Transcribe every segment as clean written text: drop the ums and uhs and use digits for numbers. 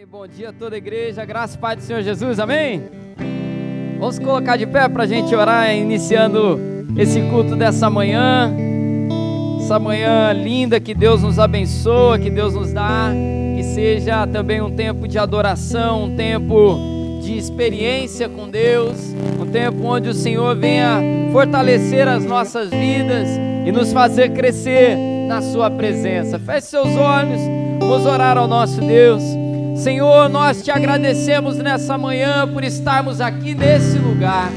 Bom dia a toda a igreja, graça e paz do Senhor Jesus, amém? Vamos colocar de pé para a gente orar, iniciando esse culto dessa manhã, essa manhã linda que Deus nos abençoa, que Deus nos dá, que seja também um tempo de adoração, um tempo de experiência com Deus, um tempo onde o Senhor venha fortalecer as nossas vidas e nos fazer crescer na sua presença. Feche seus olhos, vamos orar ao nosso Deus. Senhor, nós te agradecemos nessa manhã por estarmos aqui nesse lugar.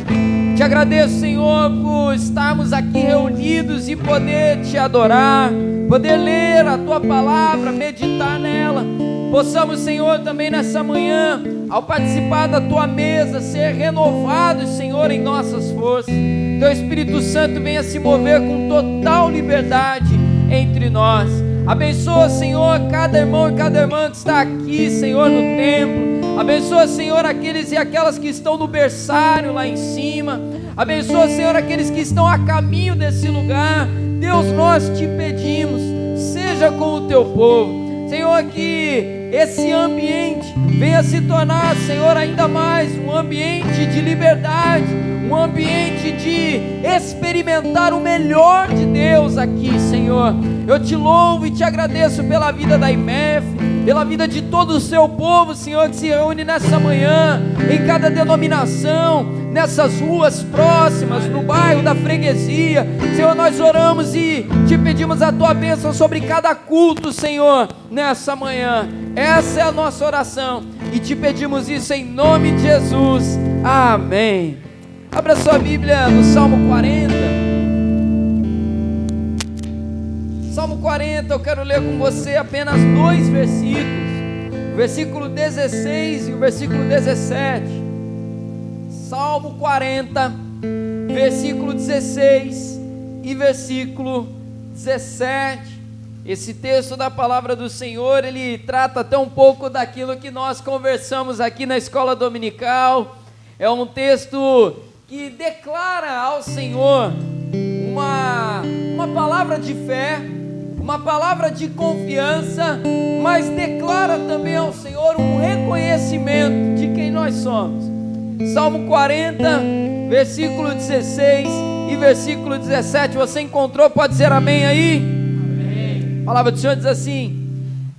Te agradeço, Senhor, por estarmos aqui reunidos e poder te adorar, poder ler a tua palavra, meditar nela. Possamos, Senhor, também nessa manhã, ao participar da tua mesa, ser renovados, Senhor, em nossas forças. Teu Espírito Santo venha se mover com total liberdade entre nós. Abençoa, Senhor, cada irmão e cada irmã que está aqui, Senhor, no templo. Abençoa, Senhor, aqueles e aquelas que estão no berçário lá em cima. Abençoa, Senhor, aqueles que estão a caminho desse lugar. Deus, nós te pedimos, seja com o teu povo. Senhor, que esse ambiente venha se tornar, Senhor, ainda mais um ambiente de liberdade, um ambiente de experimentar o melhor de Deus aqui, Senhor. Eu te louvo e te agradeço pela vida da IMEF, pela vida de todo o seu povo, Senhor, que se reúne nessa manhã, em cada denominação, nessas ruas próximas, no bairro da freguesia. Senhor, nós oramos e te pedimos a tua bênção sobre cada culto, Senhor, nessa manhã. Essa é a nossa oração e te pedimos isso em nome de Jesus. Amém. Abra sua Bíblia no Salmo 40. Salmo 40, eu quero ler com você apenas dois versículos, o versículo 16 e o versículo 17. Salmo 40, versículo 16 e versículo 17. Esse texto da palavra do Senhor, ele trata até um pouco daquilo que nós conversamos aqui na escola dominical. É um texto que declara ao Senhor uma palavra de fé, uma palavra de confiança, mas declara também ao Senhor um reconhecimento de quem nós somos. Salmo 40, versículo 16 e versículo 17, você encontrou? Pode dizer amém aí? Amém. A palavra do Senhor diz assim: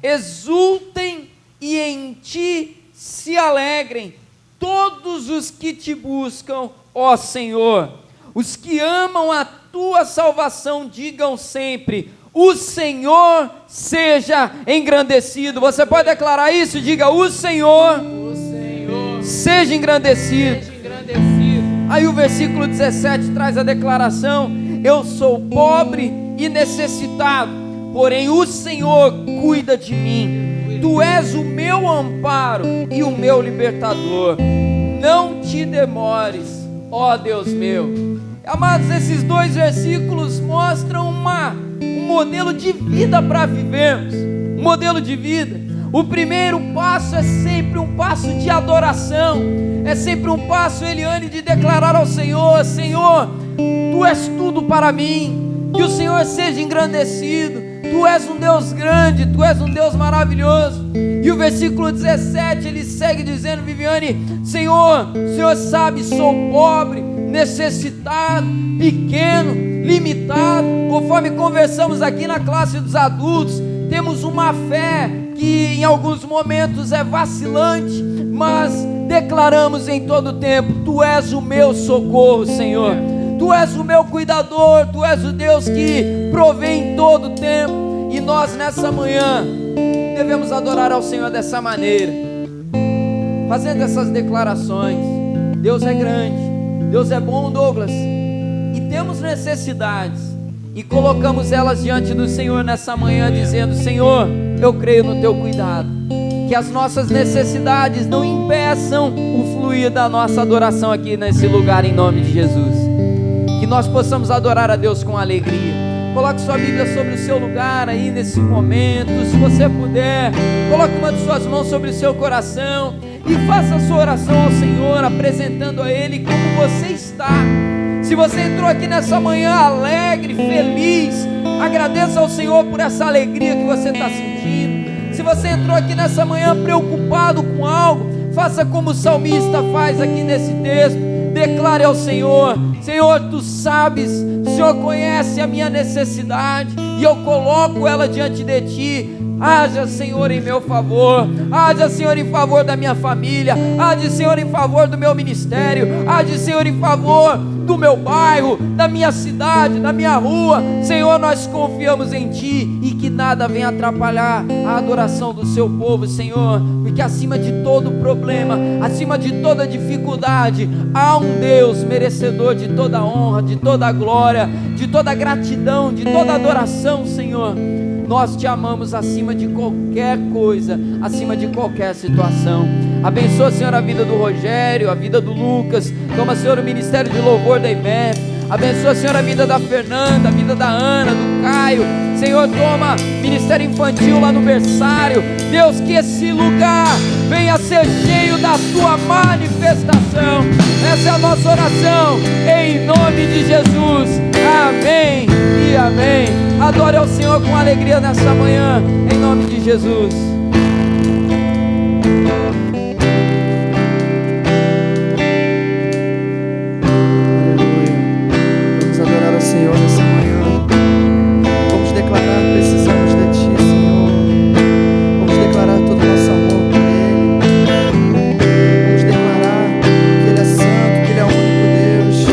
exultem e em ti se alegrem todos os que te buscam, ó Senhor. Os que amam a tua salvação digam sempre: o Senhor seja engrandecido. Você pode declarar isso? Diga: o Senhor seja engrandecido. Aí o versículo 17 traz a declaração: eu sou pobre e necessitado, porém o Senhor cuida de mim. Tu és o meu amparo e o meu libertador. Não te demores, ó Deus meu. Amados, esses dois versículos mostram um modelo de vida para vivermos, um modelo de vida. O primeiro passo é sempre um passo de adoração, é sempre um passo, Eliane, de declarar ao Senhor: Senhor, Tu és tudo para mim, que o Senhor seja engrandecido, Tu és um Deus grande, Tu és um Deus maravilhoso. E o versículo 17, ele segue dizendo: Viviane, Senhor, o Senhor sabe, sou pobre, necessitado, pequeno, limitado. Conforme conversamos aqui na classe dos adultos, temos uma fé que em alguns momentos é vacilante, mas declaramos em todo tempo: Tu és o meu socorro, Senhor. Tu és o meu cuidador, Tu és o Deus que provê em todo tempo. E nós nessa manhã devemos adorar ao Senhor dessa maneira, fazendo essas declarações. Deus é grande, Deus é bom, Douglas, e temos necessidades, e colocamos elas diante do Senhor nessa manhã, dizendo: Senhor, eu creio no Teu cuidado, que as nossas necessidades não impeçam o fluir da nossa adoração aqui nesse lugar, em nome de Jesus. Que nós possamos adorar a Deus com alegria. Coloque sua Bíblia sobre o seu lugar aí nesse momento. Se você puder, coloque uma de suas mãos sobre o seu coração e faça a sua oração ao Senhor, apresentando a Ele como você está. Se você entrou aqui nessa manhã alegre, feliz, agradeça ao Senhor por essa alegria que você está sentindo. Se Se você entrou aqui nessa manhã preocupado com algo, faça como o salmista faz aqui nesse texto. Declare ao Senhor: Senhor, Tu sabes, o Senhor conhece a minha necessidade, e eu coloco ela diante de Ti. Haja, Senhor, em meu favor. Haja, Senhor, em favor da minha família. Haja, Senhor, em favor do meu ministério. Haja, Senhor, em favor do meu bairro, da minha cidade, da minha rua. Senhor, nós confiamos em Ti, e que nada venha atrapalhar a adoração do Seu povo, Senhor, porque acima de todo problema, acima de toda dificuldade, há um Deus merecedor de toda honra, de toda glória, de toda gratidão, de toda adoração, Senhor. Nós Te amamos acima de qualquer coisa, acima de qualquer situação. Abençoa, Senhor, a vida do Rogério, a vida do Lucas. Toma, Senhor, o ministério de louvor da IMEF. Abençoa, Senhor, a vida da Fernanda, a vida da Ana, do Caio. Senhor, toma ministério infantil lá no berçário. Deus, que esse lugar venha a ser cheio da Tua manifestação. Essa é a nossa oração, em nome de Jesus. Amém e amém. Adore ao Senhor com alegria nessa manhã, em nome de Jesus. Aleluia. Vamos adorar ao Senhor nessa manhã. Vamos declarar: precisamos de Ti, Senhor. Vamos declarar todo o nosso amor por Ele. Vamos declarar que Ele é santo, que Ele é o único Deus.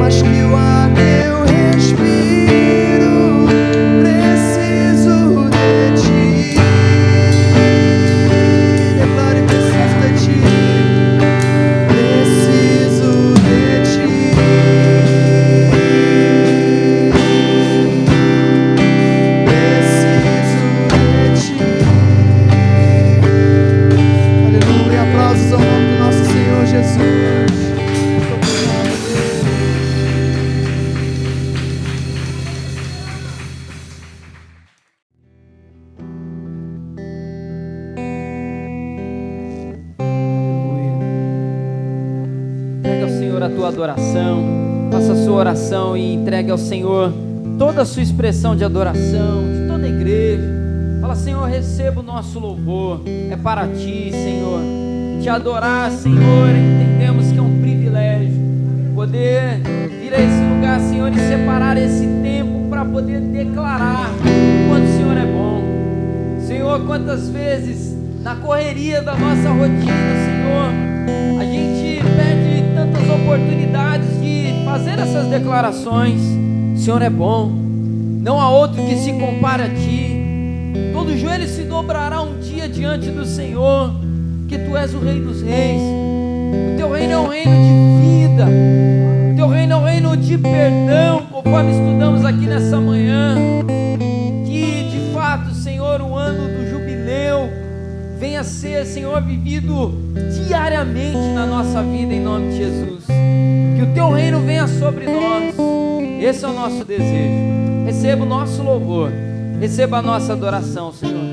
mais que o ar que eu respiro, preciso de ti. Declare: preciso de ti, preciso de ti. Preciso de ti. Aleluia, aplausos ao nome do nosso Senhor Jesus. Entregue ao Senhor a tua adoração, faça a sua oração e entregue ao Senhor toda a sua expressão de adoração, de toda a igreja. Fala: Senhor, receba o nosso louvor, é para ti, Senhor. Te adorar, Senhor, entendemos que é um privilégio poder vir a esse lugar, Senhor, e separar esse tempo para poder declarar o quanto o Senhor é bom. Senhor, quantas vezes na correria da nossa rotina, Senhor, a gente perde tantas oportunidades de fazer essas declarações. O Senhor é bom, não há outro que se compare a ti. Todo joelho se dobrará um dia diante do Senhor, que tu és o Rei dos Reis. O teu reino é um reino de vida, o teu reino é um reino de perdão, conforme estudamos aqui nessa manhã. Que de fato, Senhor, o ano do jubileu venha a ser, Senhor, vivido diariamente na nossa vida, em nome de Jesus. Que o teu reino venha sobre nós. Esse é o nosso desejo. Receba o nosso louvor, receba a nossa adoração, Senhor.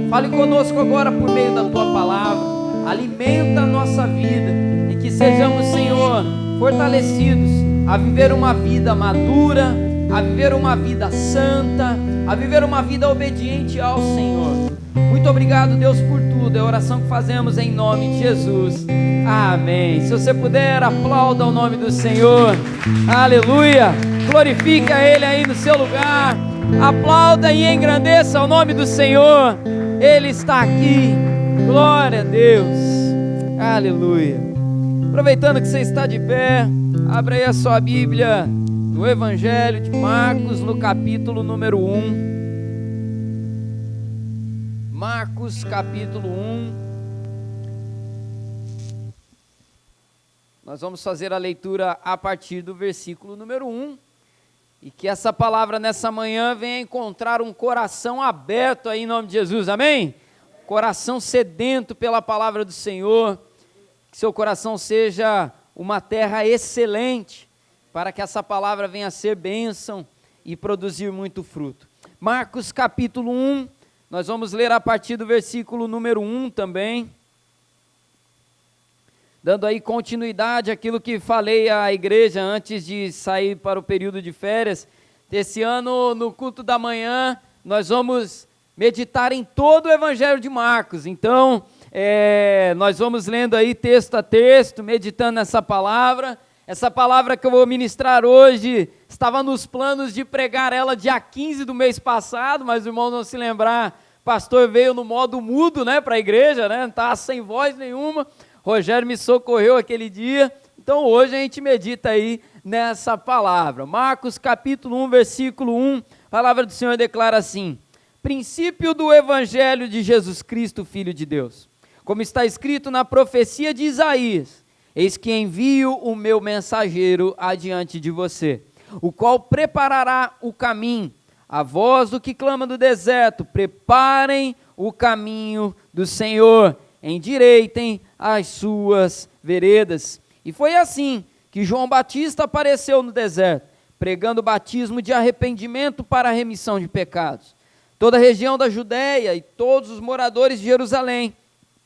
Fale conosco agora por meio da tua palavra. Alimenta a nossa vida e que sejamos, Senhor, fortalecidos a viver uma vida madura, a viver uma vida santa, a viver uma vida obediente ao Senhor. Muito obrigado, Deus, por tudo. É a oração que fazemos em nome de Jesus. Amém. Se você puder, aplauda o nome do Senhor. Aleluia. Glorifique a Ele aí no seu lugar. Aplauda e engrandeça o nome do Senhor. Ele está aqui. Glória a Deus. Aleluia. Aproveitando que você está de pé, abra aí a sua Bíblia no Evangelho de Marcos, no capítulo número 1. Marcos, capítulo 1. Nós vamos fazer a leitura a partir do versículo número 1. E que essa palavra nessa manhã venha encontrar um coração aberto aí em nome de Jesus, amém? Coração sedento pela palavra do Senhor. Que seu coração seja uma terra excelente, para que essa palavra venha a ser bênção e produzir muito fruto. Marcos capítulo 1, nós vamos ler a partir do versículo número 1 também, dando aí continuidade àquilo que falei à igreja antes de sair para o período de férias. Esse ano, no culto da manhã, nós vamos meditar em todo o Evangelho de Marcos. Então, nós vamos lendo aí texto a texto, meditando nessa palavra. Essa palavra que eu vou ministrar hoje, estava nos planos de pregar ela dia 15 do mês passado, mas o irmão não se lembrar, o pastor veio no modo mudo, né, para a igreja, né, não estava sem voz nenhuma. Rogério me socorreu aquele dia, então hoje a gente medita aí nessa palavra. Marcos capítulo 1, versículo 1, a palavra do Senhor declara assim: princípio do Evangelho de Jesus Cristo, Filho de Deus. Como está escrito na profecia de Isaías: eis que envio o meu mensageiro adiante de você, o qual preparará o caminho. A voz do que clama do deserto: preparem o caminho do Senhor, endireitem as suas veredas. E foi assim que João Batista apareceu no deserto, pregando o batismo de arrependimento para a remissão de pecados. Toda a região da Judéia e todos os moradores de Jerusalém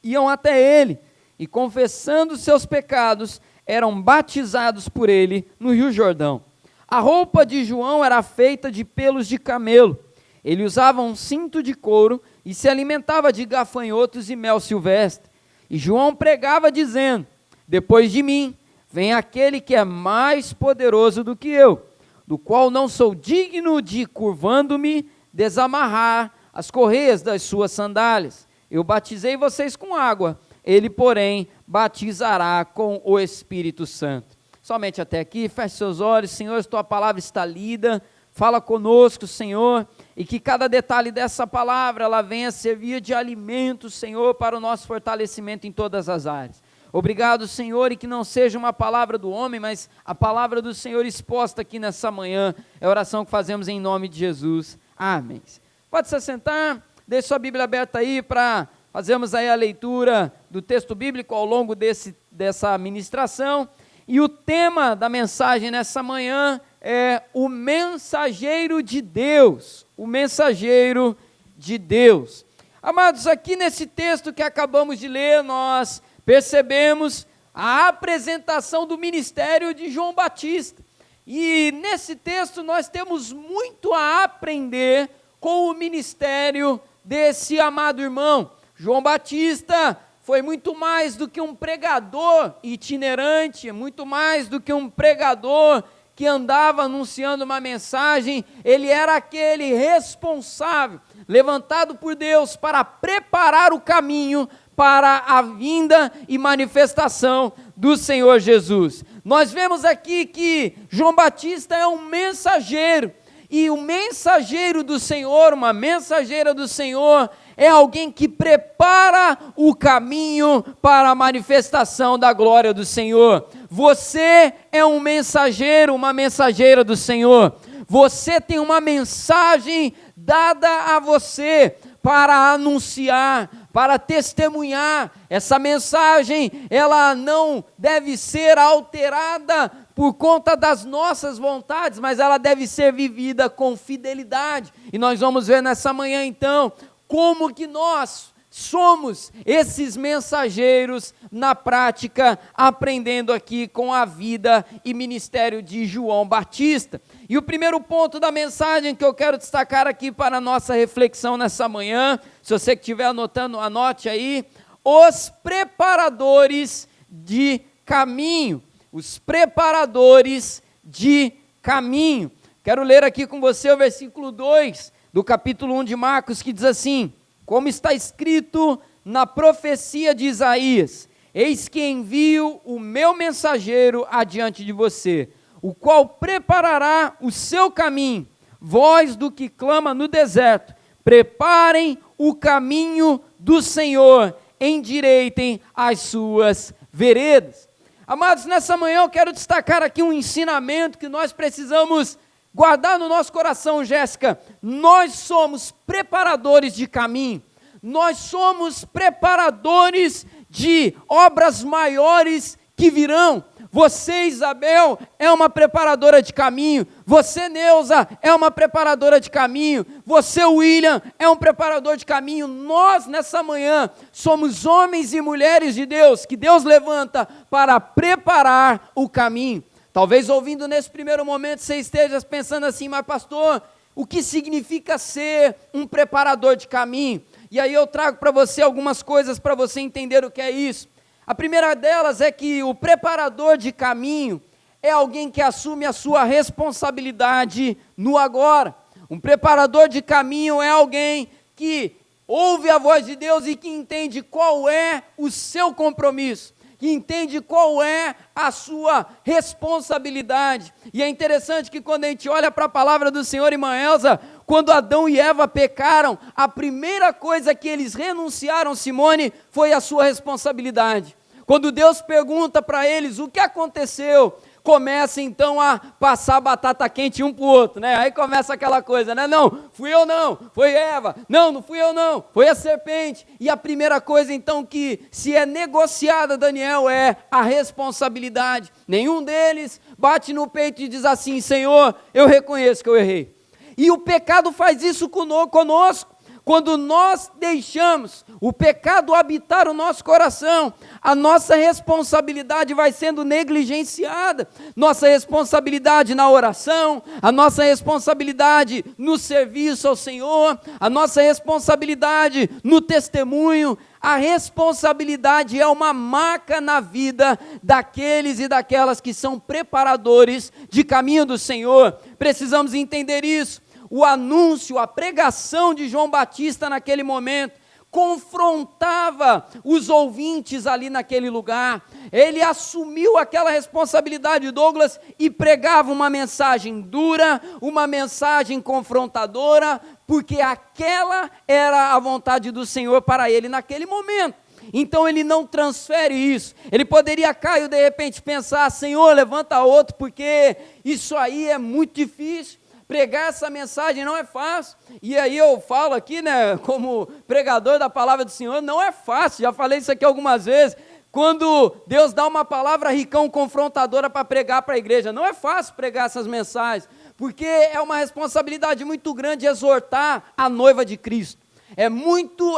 iam até ele, e confessando seus pecados, eram batizados por ele no Rio Jordão. A roupa de João era feita de pelos de camelo. Ele usava um cinto de couro e se alimentava de gafanhotos e mel silvestre. E João pregava dizendo: depois de mim vem aquele que é mais poderoso do que eu, do qual não sou digno de, curvando-me, desamarrar as correias das suas sandálias. Eu batizei vocês com água, ele, porém, batizará com o Espírito Santo. somente até aqui, feche seus olhos. Senhor, tua palavra está lida, fala conosco, Senhor, e que cada detalhe dessa palavra, ela venha servir de alimento, Senhor, para o nosso fortalecimento em todas as áreas. Obrigado, Senhor, e que não seja uma palavra do homem, mas a palavra do Senhor exposta aqui nessa manhã, é a oração que fazemos em nome de Jesus, amém. Pode se assentar, deixe sua Bíblia aberta aí para fazermos aí a leitura do texto bíblico ao longo dessa ministração, e o tema da mensagem nessa manhã é o mensageiro de Deus, o mensageiro de Deus. Amados, aqui nesse texto que acabamos de ler, nós percebemos a apresentação do ministério de João Batista, e nesse texto nós temos muito a aprender com o ministério desse amado irmão. João Batista foi muito mais do que um pregador itinerante, muito mais do que um pregador que andava anunciando uma mensagem. Ele era aquele responsável, levantado por Deus para preparar o caminho para a vinda e manifestação do Senhor Jesus. Nós vemos aqui que João Batista é um mensageiro, e o mensageiro do Senhor, uma mensageira do Senhor, é alguém que prepara o caminho para a manifestação da glória do Senhor. Você é um mensageiro, uma mensageira do Senhor. Você tem uma mensagem dada a você para anunciar, para testemunhar. Essa mensagem, ela não deve ser alterada por conta das nossas vontades, mas ela deve ser vivida com fidelidade. E nós vamos ver nessa manhã então, como que nós somos esses mensageiros na prática, aprendendo aqui com a vida e ministério de João Batista. E o primeiro ponto da mensagem que eu quero destacar aqui para a nossa reflexão nessa manhã, se você que estiver anotando, anote aí: os preparadores de caminho. Os preparadores de caminho. Quero ler aqui com você o versículo 2 do capítulo 1 de Marcos, que diz assim: como está escrito na profecia de Isaías: eis que envio o meu mensageiro adiante de você, o qual preparará o seu caminho. Voz do que clama no deserto: preparem o caminho do Senhor, endireitem as suas veredas. Amados, nessa manhã eu quero destacar aqui um ensinamento que nós precisamos guardar no nosso coração, Jéssica. Nós somos preparadores de caminho, nós somos preparadores de obras maiores que virão. Você, Isabel, é uma preparadora de caminho. Você, Neuza, é uma preparadora de caminho. Você, William, é um preparador de caminho. Nós, nessa manhã, somos homens e mulheres de Deus, que Deus levanta para preparar o caminho. Talvez ouvindo nesse primeiro momento você esteja pensando assim: mas pastor, o que significa ser um preparador de caminho? E aí eu trago para você algumas coisas para você entender o que é isso. A primeira delas é que o preparador de caminho é alguém que assume a sua responsabilidade no agora. Um preparador de caminho é alguém que ouve a voz de Deus e que entende qual é o seu compromisso, que entende qual é a sua responsabilidade. E é interessante que quando a gente olha para a palavra do Senhor, irmã Elza, quando Adão e Eva pecaram, a primeira coisa que eles renunciaram, Simone, foi a sua responsabilidade. Quando Deus pergunta para eles o que aconteceu, começa então a passar batata quente um para o outro, né? Aí começa aquela coisa, né? Não, fui eu não, foi Eva, não fui eu não, foi a serpente. E a primeira coisa então que se é negociada, Daniel, é a responsabilidade. Nenhum deles bate no peito e diz assim: Senhor, eu reconheço que eu errei. E o pecado faz isso conosco. Quando nós deixamos o pecado habitar o nosso coração, a nossa responsabilidade vai sendo negligenciada. Nossa responsabilidade na oração, a nossa responsabilidade no serviço ao Senhor, a nossa responsabilidade no testemunho. A responsabilidade é uma marca na vida daqueles e daquelas que são preparadores de caminho do Senhor. Precisamos entender isso. O anúncio, a pregação de João Batista naquele momento confrontava os ouvintes ali naquele lugar. Ele assumiu aquela responsabilidade, Douglas, e pregava uma mensagem dura, uma mensagem confrontadora, porque aquela era a vontade do Senhor para ele naquele momento. Então ele não transfere isso. Ele poderia, Caio, de repente pensar: Senhor, levanta outro, porque isso aí é muito difícil. Pregar essa mensagem não é fácil. E aí eu falo aqui, né, como pregador da palavra do Senhor, não é fácil. Já falei isso aqui algumas vezes. Quando Deus dá uma palavra ricão, confrontadora para pregar para a igreja, não é fácil pregar essas mensagens, porque é uma responsabilidade muito grande exortar a noiva de Cristo. É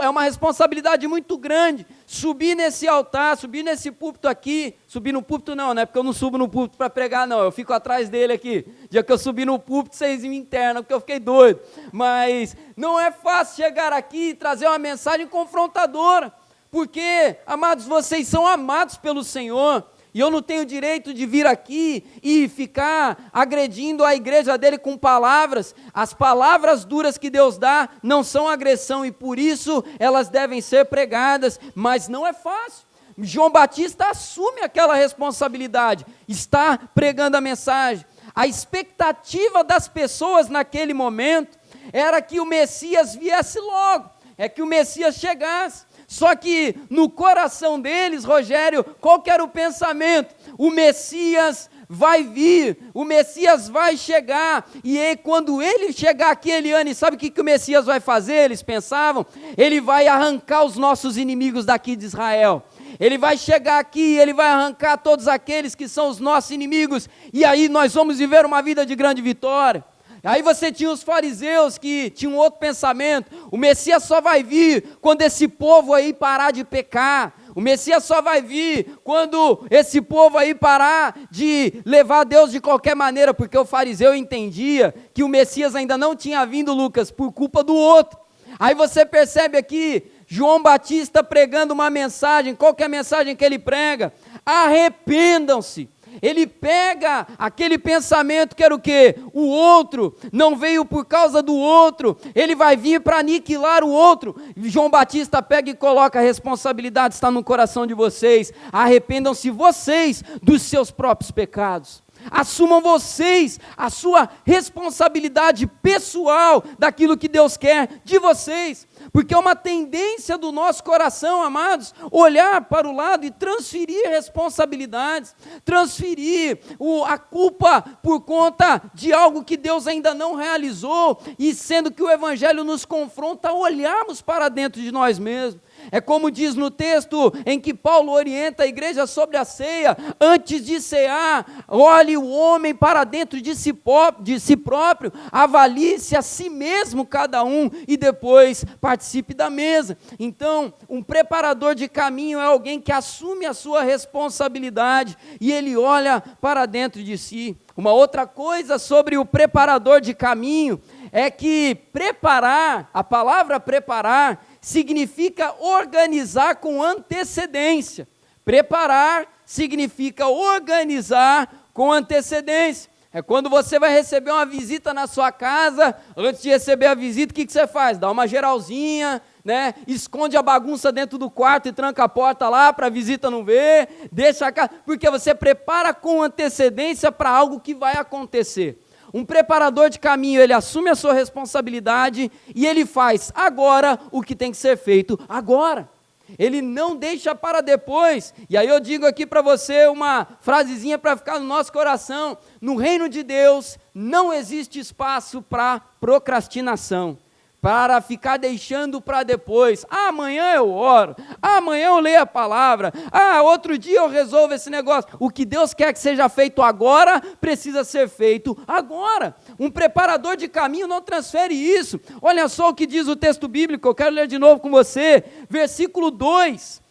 uma responsabilidade muito grande subir nesse altar, subir nesse púlpito aqui. Subir no púlpito não, né? Porque eu não subo no púlpito para pregar, não. Eu fico atrás dele aqui. Dia que eu subi no púlpito, vocês me internam, porque eu fiquei doido. Mas não é fácil chegar aqui e trazer uma mensagem confrontadora. Porque, amados, vocês são amados pelo Senhor. E eu não tenho direito de vir aqui e ficar agredindo a igreja dele com palavras. As palavras duras que Deus dá não são agressão e por isso elas devem ser pregadas, mas não é fácil. João Batista assume aquela responsabilidade, está pregando a mensagem. A expectativa das pessoas naquele momento era que o Messias viesse logo, que o Messias chegasse. Só que no coração deles, Rogério, qual que era o pensamento? O Messias vai vir, o Messias vai chegar, e aí, quando ele chegar aqui, Eliane, sabe o que o Messias vai fazer? Eles pensavam, ele vai arrancar os nossos inimigos daqui de Israel. Ele vai chegar aqui, ele vai arrancar todos aqueles que são os nossos inimigos, e aí nós vamos viver uma vida de grande vitória. Aí você tinha os fariseus que tinham outro pensamento: o Messias só vai vir quando esse povo aí parar de pecar, o Messias só vai vir quando esse povo aí parar de levar Deus de qualquer maneira, porque o fariseu entendia que o Messias ainda não tinha vindo, Lucas, por culpa do outro. Aí você percebe aqui, João Batista pregando uma mensagem. Qual que é a mensagem que ele prega? Arrependam-se. Ele pega aquele pensamento que era o quê? O outro não veio por causa do outro, ele vai vir para aniquilar o outro. João Batista pega e coloca: a responsabilidade está no coração de vocês, arrependam-se vocês dos seus próprios pecados. Assumam vocês a sua responsabilidade pessoal daquilo que Deus quer de vocês, porque é uma tendência do nosso coração, amados, olhar para o lado e transferir responsabilidades, transferir a culpa por conta de algo que Deus ainda não realizou, e sendo que o Evangelho nos confronta a olharmos para dentro de nós mesmos. É como diz no texto em que Paulo orienta a igreja sobre a ceia: antes de cear, olhe o homem para dentro de si próprio, avalie-se a si mesmo cada um, e depois participe da mesa. Então, um preparador de caminho é alguém que assume a sua responsabilidade e ele olha para dentro de si. Uma outra coisa sobre o preparador de caminho é que preparar, a palavra preparar, significa organizar com antecedência. Preparar significa organizar com antecedência. É quando você vai receber uma visita na sua casa. Antes de receber a visita, o que você faz? Dá uma geralzinha, né? Esconde a bagunça dentro do quarto e tranca a porta lá para a visita não ver, deixa a casa, porque você prepara com antecedência para algo que vai acontecer. Um preparador de caminho, ele assume a sua responsabilidade e ele faz agora o que tem que ser feito agora. Ele não deixa para depois. E aí eu digo aqui para você uma frasezinha para ficar no nosso coração: no reino de Deus não existe espaço para procrastinação, para ficar deixando para depois. Amanhã eu oro, amanhã eu leio a palavra, outro dia eu resolvo esse negócio. O que Deus quer que seja feito agora, precisa ser feito agora. Um preparador de caminho não transfere isso. Olha só o que diz o texto bíblico, eu quero ler de novo com você, versículo 2,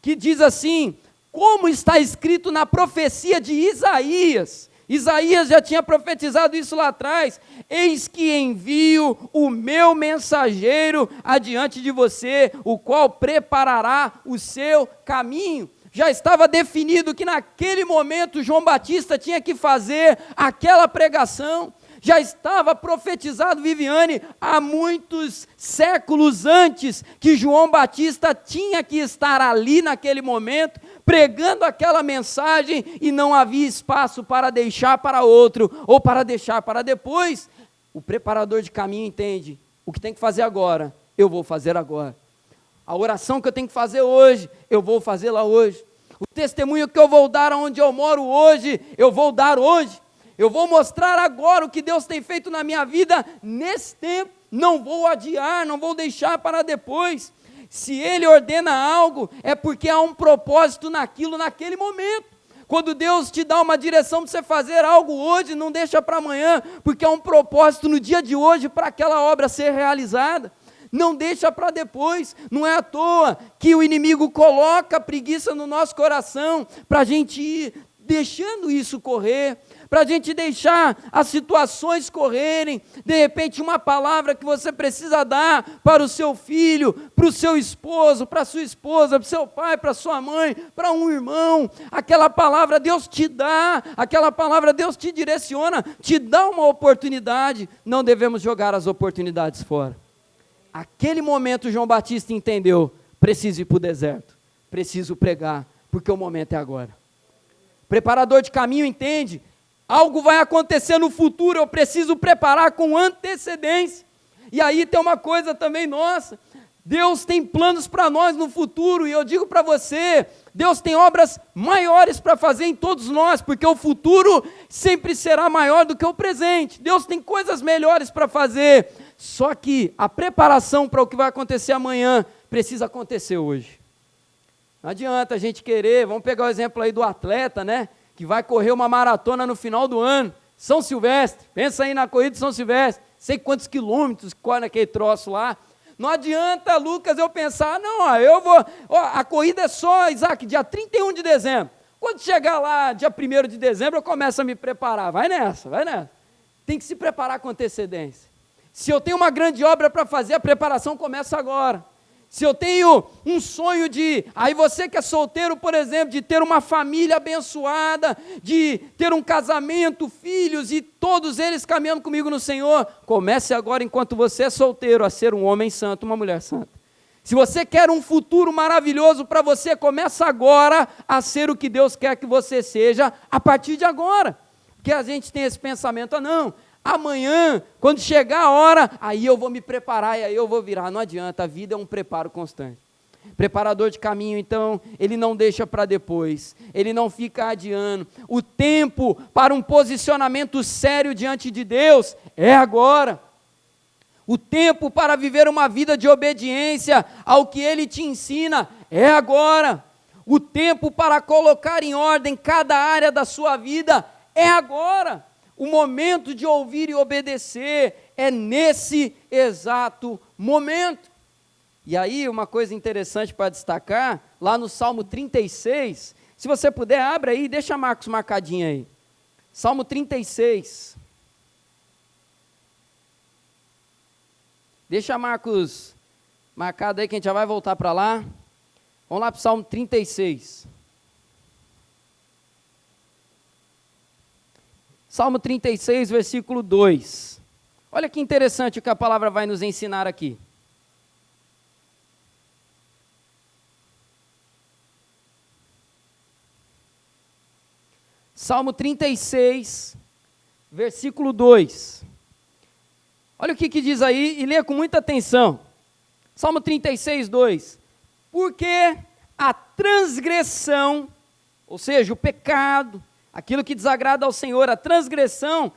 que diz assim: como está escrito na profecia de Isaías. Isaías já tinha profetizado isso lá atrás: eis que envio o meu mensageiro adiante de você, o qual preparará o seu caminho. Já estava definido que naquele momento João Batista tinha que fazer aquela pregação. Já estava profetizado, Viviane, há muitos séculos antes, que João Batista tinha que estar ali naquele momento, pregando aquela mensagem, e não havia espaço para deixar para outro, ou para deixar para depois. O preparador de caminho entende, o que tem que fazer agora, eu vou fazer agora. A oração que eu tenho que fazer hoje, eu vou fazê-la hoje. O testemunho que eu vou dar onde eu moro hoje, eu vou dar hoje. Eu vou mostrar agora o que Deus tem feito na minha vida nesse tempo. Não vou adiar, não vou deixar para depois. Se Ele ordena algo, é porque há um propósito naquilo, naquele momento. Quando Deus te dá uma direção para você fazer algo hoje, não deixa para amanhã, porque há um propósito no dia de hoje para aquela obra ser realizada. Não deixa para depois. Não é à toa que o inimigo coloca preguiça no nosso coração, para a gente ir deixando isso correr, para a gente deixar as situações correrem. De repente uma palavra que você precisa dar para o seu filho, para o seu esposo, para a sua esposa, para o seu pai, para a sua mãe, para um irmão, aquela palavra Deus te dá, aquela palavra Deus te direciona, te dá uma oportunidade. Não devemos jogar as oportunidades fora. Aquele momento João Batista entendeu, preciso ir para o deserto, preciso pregar, porque o momento é agora. Preparador de caminho entende, algo vai acontecer no futuro, eu preciso preparar com antecedência. E aí tem uma coisa também nossa, Deus tem planos para nós no futuro, e eu digo para você, Deus tem obras maiores para fazer em todos nós, porque o futuro sempre será maior do que o presente. Deus tem coisas melhores para fazer, só que a preparação para o que vai acontecer amanhã precisa acontecer hoje. Não adianta a gente querer, vamos pegar o exemplo aí do atleta, né, que vai correr uma maratona no final do ano, São Silvestre, pensa aí na corrida de São Silvestre, sei quantos quilômetros corre naquele troço lá. Não adianta, Lucas, eu pensar, não, eu vou, a corrida é só, Isaac, dia 31 de dezembro, quando chegar lá, dia 1º de dezembro, eu começo a me preparar, vai nessa, tem que se preparar com antecedência. Se eu tenho uma grande obra para fazer, a preparação começa agora. Se eu tenho um sonho aí você que é solteiro, por exemplo, de ter uma família abençoada, de ter um casamento, filhos, e todos eles caminhando comigo no Senhor, comece agora, enquanto você é solteiro, a ser um homem santo, uma mulher santa. Se você quer um futuro maravilhoso para você, começa agora a ser o que Deus quer que você seja, a partir de agora. Porque a gente tem esse pensamento, não, amanhã, quando chegar a hora, aí eu vou me preparar e aí eu vou virar. Não adianta, a vida é um preparo constante. Preparador de caminho, então, ele não deixa para depois, ele não fica adiando. O tempo para um posicionamento sério diante de Deus é agora. O tempo para viver uma vida de obediência ao que Ele te ensina é agora. O tempo para colocar em ordem cada área da sua vida é agora. O momento de ouvir e obedecer é nesse exato momento. E aí, uma coisa interessante para destacar, lá no Salmo 36, se você puder, abre aí, deixa Marcos marcadinho aí. Salmo 36. Deixa Marcos marcado aí, que a gente já vai voltar para lá. Vamos lá para o Salmo 36. Salmo 36, versículo 2. Olha que interessante o que a palavra vai nos ensinar aqui. Salmo 36, versículo 2. Olha o que diz aí e lê com muita atenção. Salmo 36, 2. Porque a transgressão, ou seja, o pecado, aquilo que desagrada ao Senhor, a transgressão,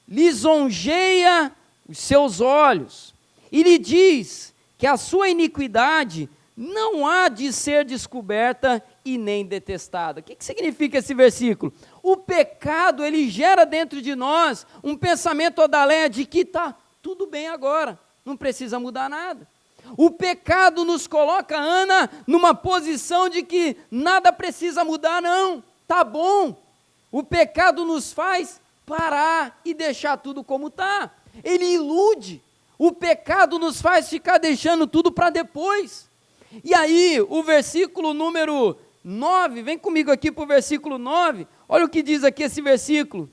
lisonjeia os seus olhos, e lhe diz que a sua iniquidade não há de ser descoberta e nem detestada. O que significa esse versículo? O pecado, ele gera dentro de nós um pensamento odalé de que está tudo bem agora, não precisa mudar nada. O pecado nos coloca, Ana, numa posição de que nada precisa mudar, não, está bom. O pecado nos faz parar e deixar tudo como está. Ele ilude. O pecado nos faz ficar deixando tudo para depois. E aí, o versículo número 9, vem comigo aqui para o versículo 9, olha o que diz aqui esse versículo.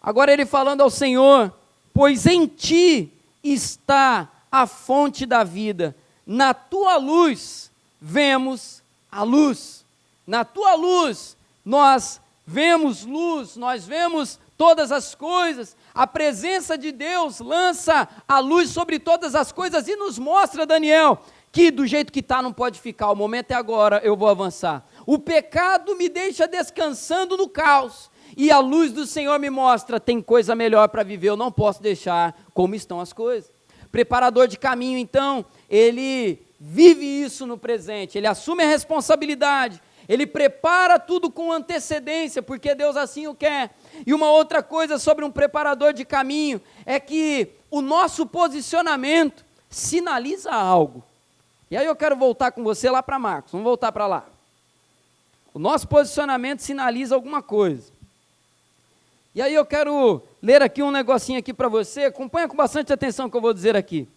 Agora ele falando ao Senhor: pois em ti está a fonte da vida, na tua luz vemos a luz. Na tua luz nós vemos luz, nós vemos todas as coisas. A presença de Deus lança a luz sobre todas as coisas e nos mostra, Daniel, que do jeito que está não pode ficar, o momento é agora, eu vou avançar. O pecado me deixa descansando no caos, e a luz do Senhor me mostra, tem coisa melhor para viver, eu não posso deixar como estão as coisas. Preparador de caminho, então, ele vive isso no presente, ele assume a responsabilidade, ele prepara tudo com antecedência, porque Deus assim o quer. E uma outra coisa sobre um preparador de caminho, é que o nosso posicionamento sinaliza algo. E aí eu quero voltar com você lá para Marcos, vamos voltar para lá. O nosso posicionamento sinaliza alguma coisa. E aí eu quero ler aqui um negocinho aqui para você, acompanha com bastante atenção o que eu vou dizer aqui.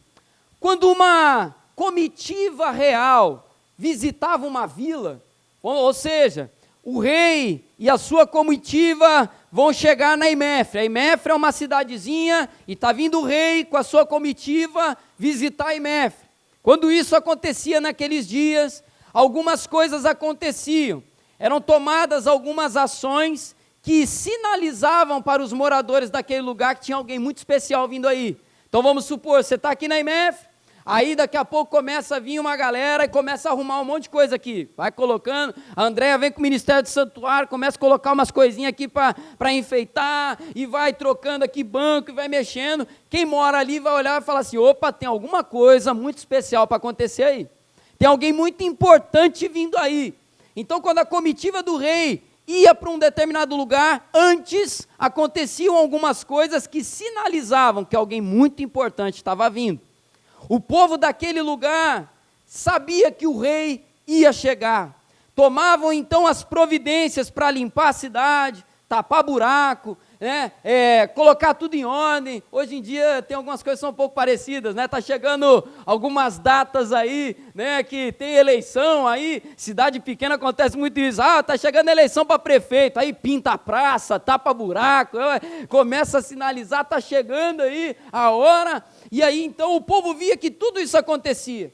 Quando uma comitiva real visitava uma vila, ou seja, o rei e a sua comitiva vão chegar na Iméfra. A Iméfra é uma cidadezinha e está vindo o rei com a sua comitiva visitar a Iméfra. Quando isso acontecia naqueles dias, algumas coisas aconteciam. Eram tomadas algumas ações que sinalizavam para os moradores daquele lugar que tinha alguém muito especial vindo aí. Então vamos supor, você está aqui na Iméfra, aí daqui a pouco começa a vir uma galera e começa a arrumar um monte de coisa aqui. Vai colocando, a Andréia vem com o Ministério do Santuário, começa a colocar umas coisinhas aqui para enfeitar, e vai trocando aqui banco, e vai mexendo. Quem mora ali vai olhar e falar assim, opa, tem alguma coisa muito especial para acontecer aí. Tem alguém muito importante vindo aí. Então quando a comitiva do rei ia para um determinado lugar, antes aconteciam algumas coisas que sinalizavam que alguém muito importante estava vindo. O povo daquele lugar sabia que o rei ia chegar. Tomavam então as providências para limpar a cidade, tapar buraco, né? Colocar tudo em ordem. Hoje em dia tem algumas coisas que são um pouco parecidas, né? Está chegando algumas datas aí, né? Que tem eleição aí, cidade pequena acontece muito isso. Está chegando a eleição para prefeito, aí pinta a praça, tapa buraco, começa a sinalizar, está chegando aí a hora. E aí então o povo via que tudo isso acontecia.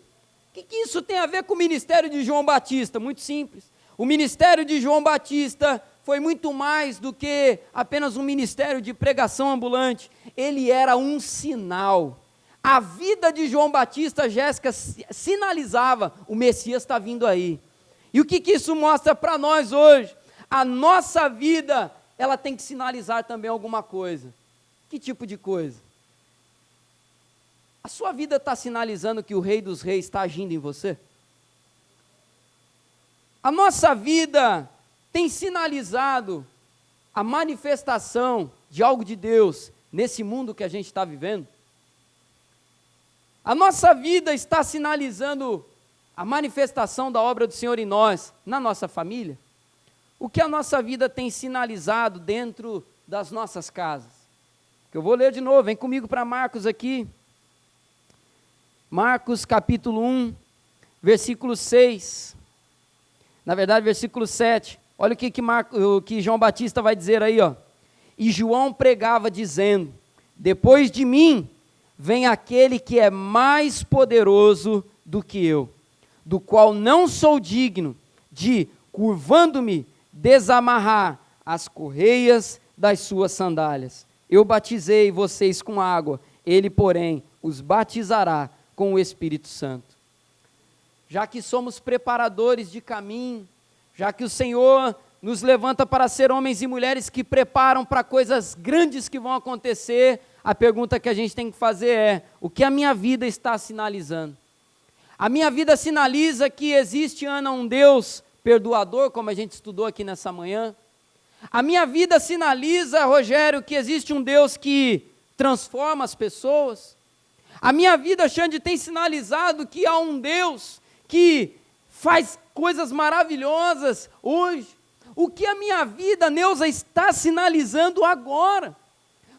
O que isso tem a ver com o ministério de João Batista? Muito simples. O ministério de João Batista foi muito mais do que apenas um ministério de pregação ambulante. Ele era um sinal. A vida de João Batista, Jéssica, sinalizava, o Messias está vindo aí. E o que isso mostra para nós hoje? A nossa vida, ela tem que sinalizar também alguma coisa. Que tipo de coisa? A sua vida está sinalizando que o Rei dos Reis está agindo em você? A nossa vida tem sinalizado a manifestação de algo de Deus nesse mundo que a gente está vivendo? A nossa vida está sinalizando a manifestação da obra do Senhor em nós, na nossa família? O que a nossa vida tem sinalizado dentro das nossas casas? Que eu vou ler de novo, vem comigo para Marcos aqui. Marcos capítulo 1, versículo 6. Na verdade, versículo 7. Olha o que João Batista vai dizer aí, ó. E João pregava dizendo, depois de mim, vem aquele que é mais poderoso do que eu, do qual não sou digno de, curvando-me, desamarrar as correias das suas sandálias. Eu batizei vocês com água, ele, porém, os batizará com o Espírito Santo. Já que somos preparadores de caminho, já que o Senhor nos levanta para ser homens e mulheres que preparam para coisas grandes que vão acontecer, a pergunta que a gente tem que fazer é, o que a minha vida está sinalizando? A minha vida sinaliza que existe, Ana, um Deus perdoador, como a gente estudou aqui nessa manhã. A minha vida sinaliza, Rogério, que existe um Deus que transforma as pessoas. A minha vida, Xande, tem sinalizado que há um Deus que faz coisas maravilhosas hoje. O que a minha vida, Neuza, está sinalizando agora?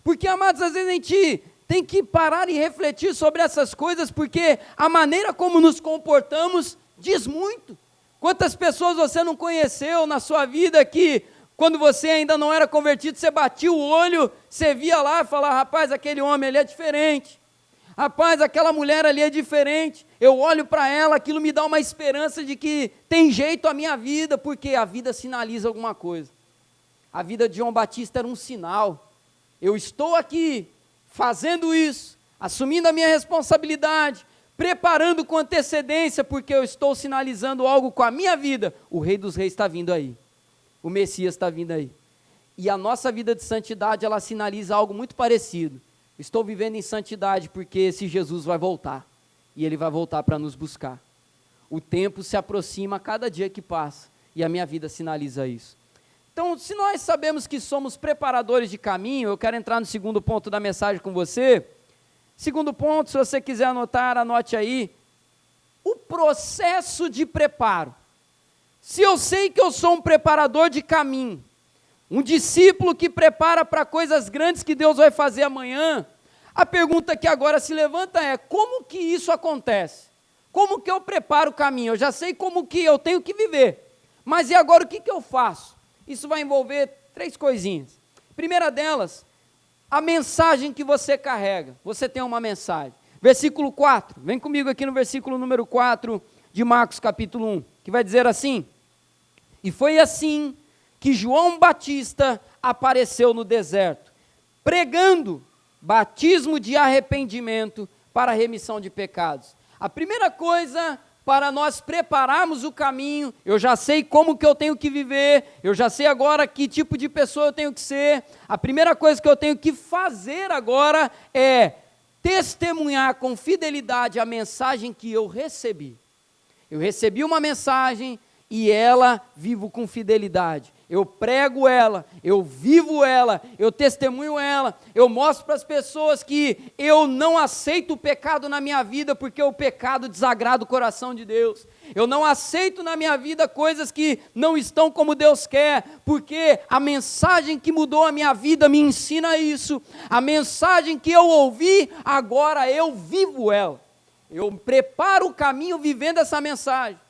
Porque, amados, às vezes a gente tem que parar e refletir sobre essas coisas, porque a maneira como nos comportamos diz muito. Quantas pessoas você não conheceu na sua vida que Quando você ainda não era convertido, você batia o olho, você via lá e falava, rapaz, aquele homem ali é diferente. Rapaz, aquela mulher ali é diferente. Eu olho para ela, aquilo me dá uma esperança de que tem jeito a minha vida, porque a vida sinaliza alguma coisa. A vida de João Batista era um sinal. Eu estou aqui fazendo isso, assumindo a minha responsabilidade, preparando com antecedência, porque eu estou sinalizando algo com a minha vida. O Rei dos Reis está vindo aí. O Messias está vindo aí. E a nossa vida de santidade, ela sinaliza algo muito parecido. Estou vivendo em santidade porque esse Jesus vai voltar. E Ele vai voltar para nos buscar. O tempo se aproxima a cada dia que passa. E a minha vida sinaliza isso. Então, se nós sabemos que somos preparadores de caminho, eu quero entrar no segundo ponto da mensagem com você. Segundo ponto, se você quiser anotar, anote aí. O processo de preparo. Se eu sei que eu sou um preparador de caminho, um discípulo que prepara para coisas grandes que Deus vai fazer amanhã, a pergunta que agora se levanta é, como que isso acontece? Como que eu preparo o caminho? Eu já sei como que eu tenho que viver, mas e agora o que eu faço? Isso vai envolver 3 coisinhas. Primeira delas, a mensagem que você carrega. Você tem uma mensagem. Versículo 4, vem comigo aqui no versículo número 4 de Marcos capítulo 1, que vai dizer assim, e foi assim que João Batista apareceu no deserto, pregando batismo de arrependimento para a remissão de pecados. A primeira coisa para nós prepararmos o caminho, eu já sei como que eu tenho que viver, eu já sei agora que tipo de pessoa eu tenho que ser, a primeira coisa que eu tenho que fazer agora é testemunhar com fidelidade a mensagem que eu recebi. Eu recebi uma mensagem e ela vivo com fidelidade. Eu prego ela, eu vivo ela, eu testemunho ela, eu mostro para as pessoas que eu não aceito o pecado na minha vida, porque o pecado desagrada o coração de Deus. Eu não aceito na minha vida coisas que não estão como Deus quer, porque a mensagem que mudou a minha vida me ensina isso. A mensagem que eu ouvi, agora eu vivo ela. Eu preparo o caminho vivendo essa mensagem.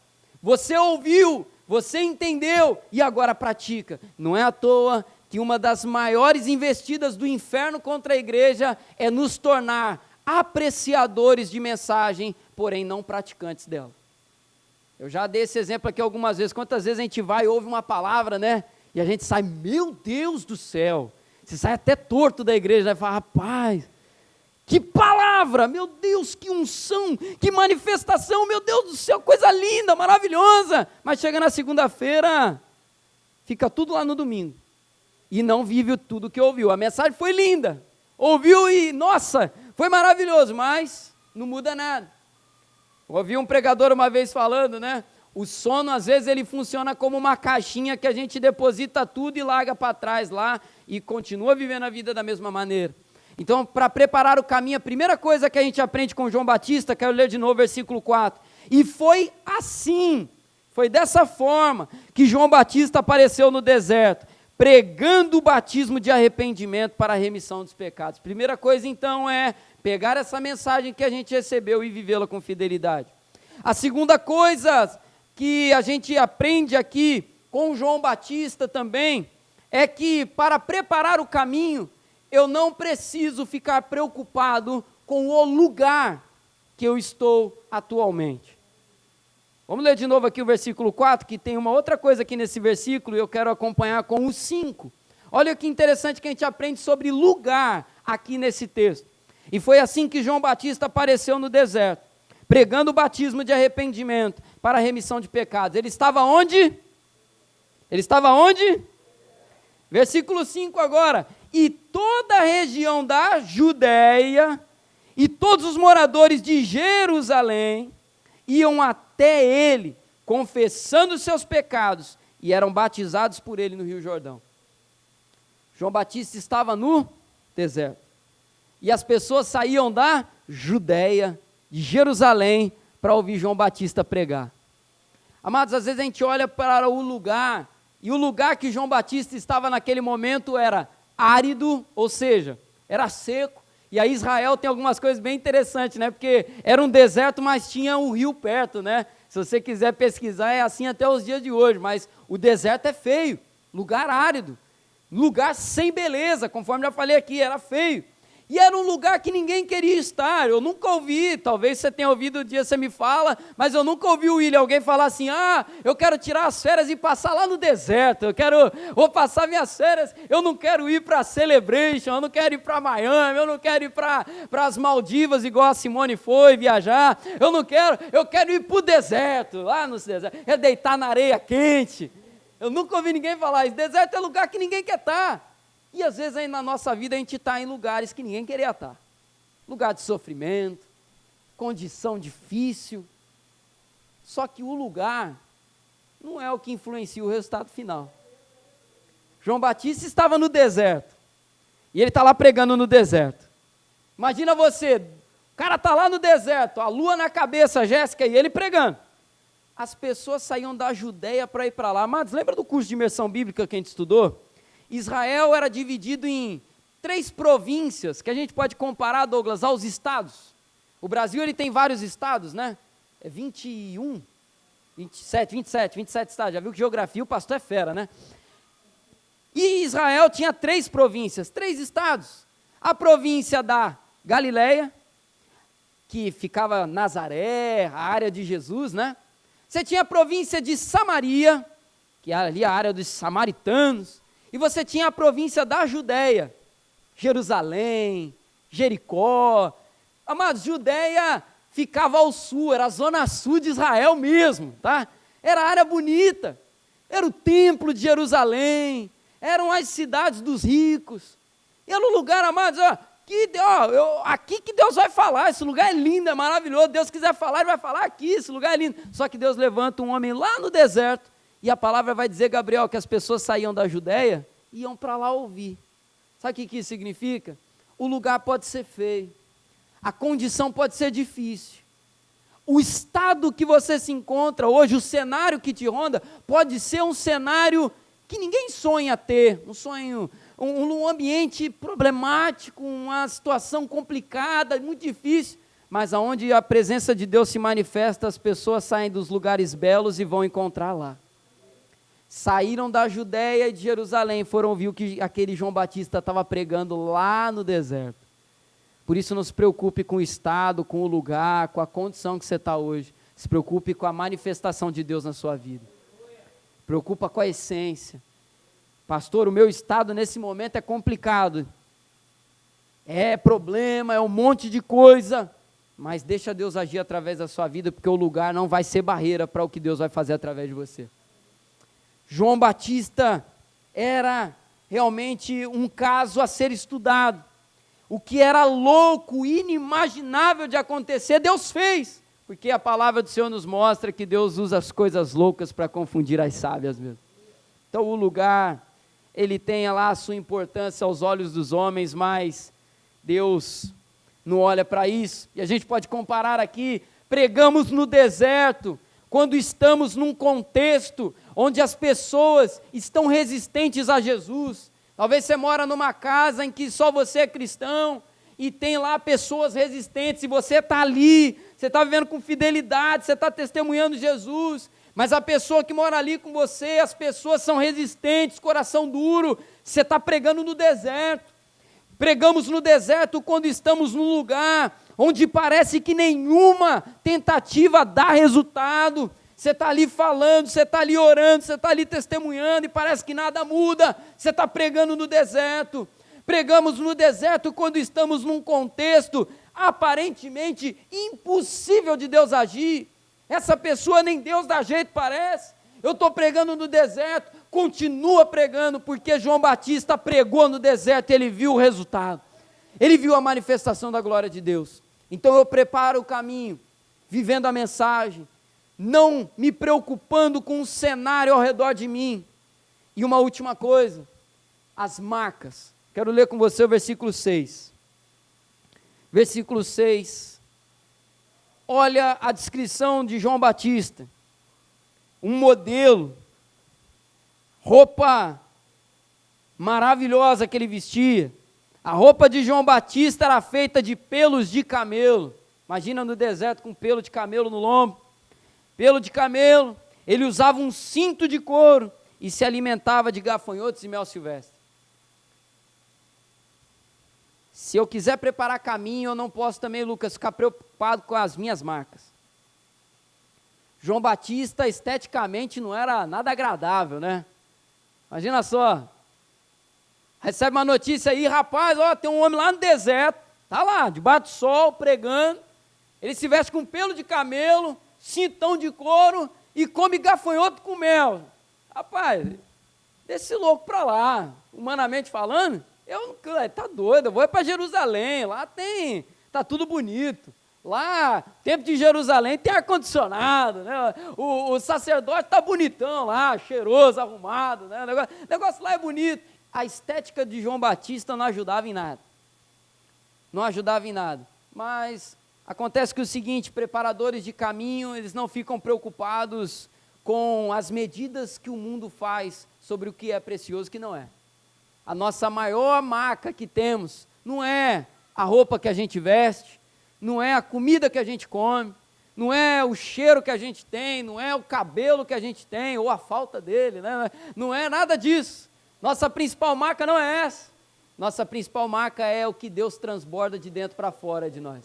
Você ouviu, você entendeu e agora pratica. Não é à toa que uma das maiores investidas do inferno contra a igreja é nos tornar apreciadores de mensagem, porém não praticantes dela. Eu já dei esse exemplo aqui algumas vezes. Quantas vezes a gente vai e ouve uma palavra, né? E a gente sai, meu Deus do céu. Você sai até torto da igreja, né? Fala, rapaz, que palavra, meu Deus, que unção, que manifestação, meu Deus do céu, coisa linda, maravilhosa. Mas chega na segunda-feira, fica tudo lá no domingo. E não vive tudo que ouviu. A mensagem foi linda, ouviu e, nossa, foi maravilhoso, mas não muda nada. Ouvi um pregador uma vez falando, né? O sono, às vezes, ele funciona como uma caixinha que a gente deposita tudo e larga para trás lá e continua vivendo a vida da mesma maneira. Então, para preparar o caminho, a primeira coisa que a gente aprende com João Batista, quero ler de novo o versículo 4. E foi assim, foi dessa forma que João Batista apareceu no deserto, pregando o batismo de arrependimento para a remissão dos pecados. Primeira coisa, então, é pegar essa mensagem que a gente recebeu e vivê-la com fidelidade. A segunda coisa que a gente aprende aqui com João Batista também, é que para preparar o caminho, eu não preciso ficar preocupado com o lugar que eu estou atualmente. Vamos ler de novo aqui o versículo 4, que tem uma outra coisa aqui nesse versículo, e eu quero acompanhar com o 5. Olha que interessante que a gente aprende sobre lugar aqui nesse texto. E foi assim que João Batista apareceu no deserto, pregando o batismo de arrependimento para a remissão de pecados. Ele estava onde? Ele estava onde? Versículo 5 agora. E toda a região da Judéia e todos os moradores de Jerusalém iam até ele, confessando seus pecados, e eram batizados por ele no Rio Jordão. João Batista estava no deserto. E as pessoas saíam da Judéia, de Jerusalém, para ouvir João Batista pregar. Amados, às vezes a gente olha para o lugar, e o lugar que João Batista estava naquele momento era árido, ou seja, era seco. E aí Israel tem algumas coisas bem interessantes, né? Porque era um deserto, mas tinha um rio perto, né? Se você quiser pesquisar, é assim até os dias de hoje, mas o deserto é feio. lugar árido, lugar sem beleza, conforme já falei aqui, era feio. E era um lugar que ninguém queria estar. Eu nunca ouvi, talvez você tenha ouvido, um dia você me fala, mas eu nunca ouvi o William, alguém falar assim, eu quero tirar as férias e passar lá no deserto, vou passar minhas férias, eu não quero ir para Celebration, eu não quero ir para Miami, eu não quero ir para as Maldivas, igual a Simone foi viajar, eu quero ir para o deserto, lá no deserto, é deitar na areia quente. Eu nunca ouvi ninguém falar isso. Deserto é lugar que ninguém quer estar. E às vezes aí na nossa vida a gente está em lugares que ninguém queria estar. Lugar de sofrimento, condição difícil. Só que o lugar não é o que influencia o resultado final. João Batista estava no deserto. E ele está lá pregando no deserto. Imagina você, o cara está lá no deserto, a lua na cabeça, Jéssica, e ele pregando. As pessoas saíam da Judéia para ir para lá. Mas lembra do curso de imersão bíblica que a gente estudou? Israel era dividido em 3 províncias, que a gente pode comparar, Douglas, aos estados. O Brasil ele tem vários estados, né? É 21, 27 estados. Já viu que geografia o pastor é fera, né? E Israel tinha 3 províncias, 3 estados. A província da Galileia, que ficava Nazaré, a área de Jesus, né? Você tinha a província de Samaria, que era ali a área dos samaritanos. E você tinha a província da Judéia, Jerusalém, Jericó. Amados, Judéia ficava ao sul, era a zona sul de Israel mesmo, tá? Era a área bonita, era o templo de Jerusalém, eram as cidades dos ricos. Era um lugar, amados, aqui que Deus vai falar, esse lugar é lindo, é maravilhoso, Deus quiser falar, Ele vai falar aqui, esse lugar é lindo. Só que Deus levanta um homem lá no deserto, e a palavra vai dizer, Gabriel, que as pessoas saíam da Judéia e iam para lá ouvir. Sabe o que isso significa? O lugar pode ser feio, a condição pode ser difícil, o estado que você se encontra hoje, o cenário que te ronda, pode ser um cenário que ninguém sonha ter, um ambiente problemático, uma situação complicada, muito difícil, mas aonde a presença de Deus se manifesta, as pessoas saem dos lugares belos e vão encontrar lá. Saíram da Judéia e de Jerusalém, foram ouvir o que aquele João Batista estava pregando lá no deserto. Por isso não se preocupe com o estado, com o lugar, com a condição que você está hoje. Se preocupe com a manifestação de Deus na sua vida. Preocupa com a essência. Pastor, o meu estado nesse momento é complicado. É problema, é um monte de coisa. Mas deixa Deus agir através da sua vida, porque o lugar não vai ser barreira para o que Deus vai fazer através de você. João Batista era realmente um caso a ser estudado. O que era louco, inimaginável de acontecer, Deus fez. Porque a palavra do Senhor nos mostra que Deus usa as coisas loucas para confundir as sábias mesmo. Então o lugar, ele tem lá a sua importância aos olhos dos homens, mas Deus não olha para isso. E a gente pode comparar aqui, pregamos no deserto, quando estamos num contexto onde as pessoas estão resistentes a Jesus. Talvez você mora numa casa em que só você é cristão e tem lá pessoas resistentes e você está ali, você está vivendo com fidelidade, você está testemunhando Jesus, mas a pessoa que mora ali com você, as pessoas são resistentes, coração duro, você está pregando no deserto. Pregamos no deserto quando estamos num lugar onde parece que nenhuma tentativa dá resultado. Você está ali falando, você está ali orando, você está ali testemunhando e parece que nada muda. Você está pregando no deserto. Pregamos no deserto quando estamos num contexto aparentemente impossível de Deus agir. Essa pessoa nem Deus dá jeito, parece. Eu estou pregando no deserto, continua pregando, porque João Batista pregou no deserto e ele viu o resultado. Ele viu a manifestação da glória de Deus. Então eu preparo o caminho, vivendo a mensagem, não me preocupando com o cenário ao redor de mim. E uma última coisa, as marcas. Quero ler com você o versículo 6. Versículo 6. Olha a descrição de João Batista. Um modelo, roupa maravilhosa que ele vestia. A roupa de João Batista era feita de pelos de camelo. Imagina no deserto com pelo de camelo no lombo. Pelo de camelo. Ele usava um cinto de couro e se alimentava de gafanhotos e mel silvestre. Se eu quiser preparar caminho, eu não posso também, Lucas, ficar preocupado com as minhas marcas. João Batista, esteticamente, não era nada agradável, né? Imagina só, recebe uma notícia aí, rapaz, ó, tem um homem lá no deserto, tá lá, debaixo do sol, pregando, ele se veste com pelo de camelo, cintão de couro e come gafanhoto com mel. Rapaz, deixa esse louco para lá, humanamente falando, tá doido, eu vou para Jerusalém, lá tá tudo bonito. Lá, tempo de Jerusalém, tem ar-condicionado, né? O sacerdote está bonitão lá, cheiroso, arrumado, né? O negócio lá é bonito. A estética de João Batista não ajudava em nada. Não ajudava em nada. Mas acontece que o seguinte, preparadores de caminho, eles não ficam preocupados com as medidas que o mundo faz sobre o que é precioso e o que não é. A nossa maior marca que temos não é a roupa que a gente veste, não é a comida que a gente come, não é o cheiro que a gente tem, não é o cabelo que a gente tem, ou a falta dele, né? Não é nada disso. Nossa principal marca não é essa. Nossa principal marca é o que Deus transborda de dentro para fora de nós.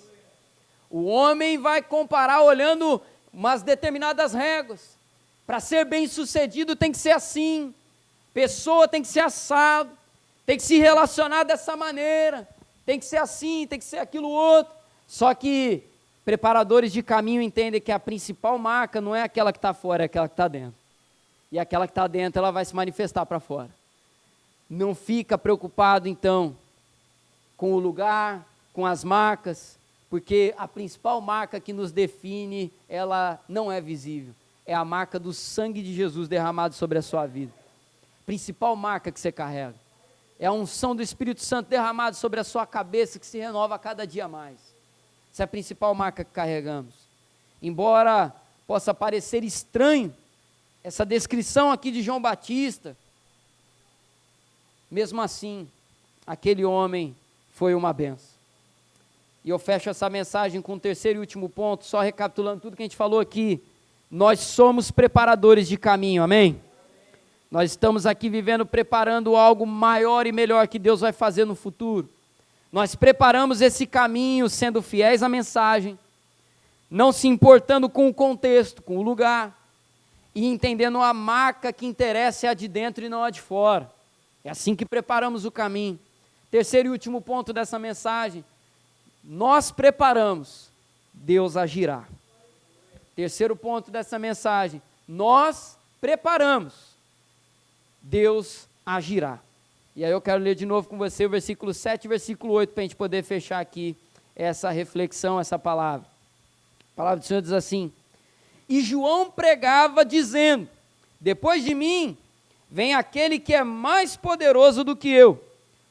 O homem vai comparar olhando umas determinadas réguas. Para ser bem sucedido tem que ser assim, pessoa tem que ser assado, tem que se relacionar dessa maneira, tem que ser assim, tem que ser aquilo outro. Só que preparadores de caminho entendem que a principal marca não é aquela que está fora, é aquela que está dentro. E aquela que está dentro, ela vai se manifestar para fora. Não fica preocupado, então, com o lugar, com as marcas, porque a principal marca que nos define, ela não é visível. É a marca do sangue de Jesus derramado sobre a sua vida. Principal marca que você carrega. É a unção do Espírito Santo derramado sobre a sua cabeça, que se renova a cada dia mais. Essa é a principal marca que carregamos. Embora possa parecer estranho, essa descrição aqui de João Batista, mesmo assim, aquele homem foi uma benção. E eu fecho essa mensagem com o terceiro e último ponto, só recapitulando tudo que a gente falou aqui. Nós somos preparadores de caminho, amém? Nós estamos aqui vivendo, preparando algo maior e melhor que Deus vai fazer no futuro. Nós preparamos esse caminho sendo fiéis à mensagem, não se importando com o contexto, com o lugar, e entendendo a marca que interessa é a de dentro e não a de fora. É assim que preparamos o caminho. Terceiro e último ponto dessa mensagem, nós preparamos, Deus agirá. Terceiro ponto dessa mensagem, nós preparamos, Deus agirá. E aí eu quero ler de novo com você o versículo 7 e versículo 8, para a gente poder fechar aqui essa reflexão, essa palavra. A palavra do Senhor diz assim: e João pregava dizendo, depois de mim, vem aquele que é mais poderoso do que eu,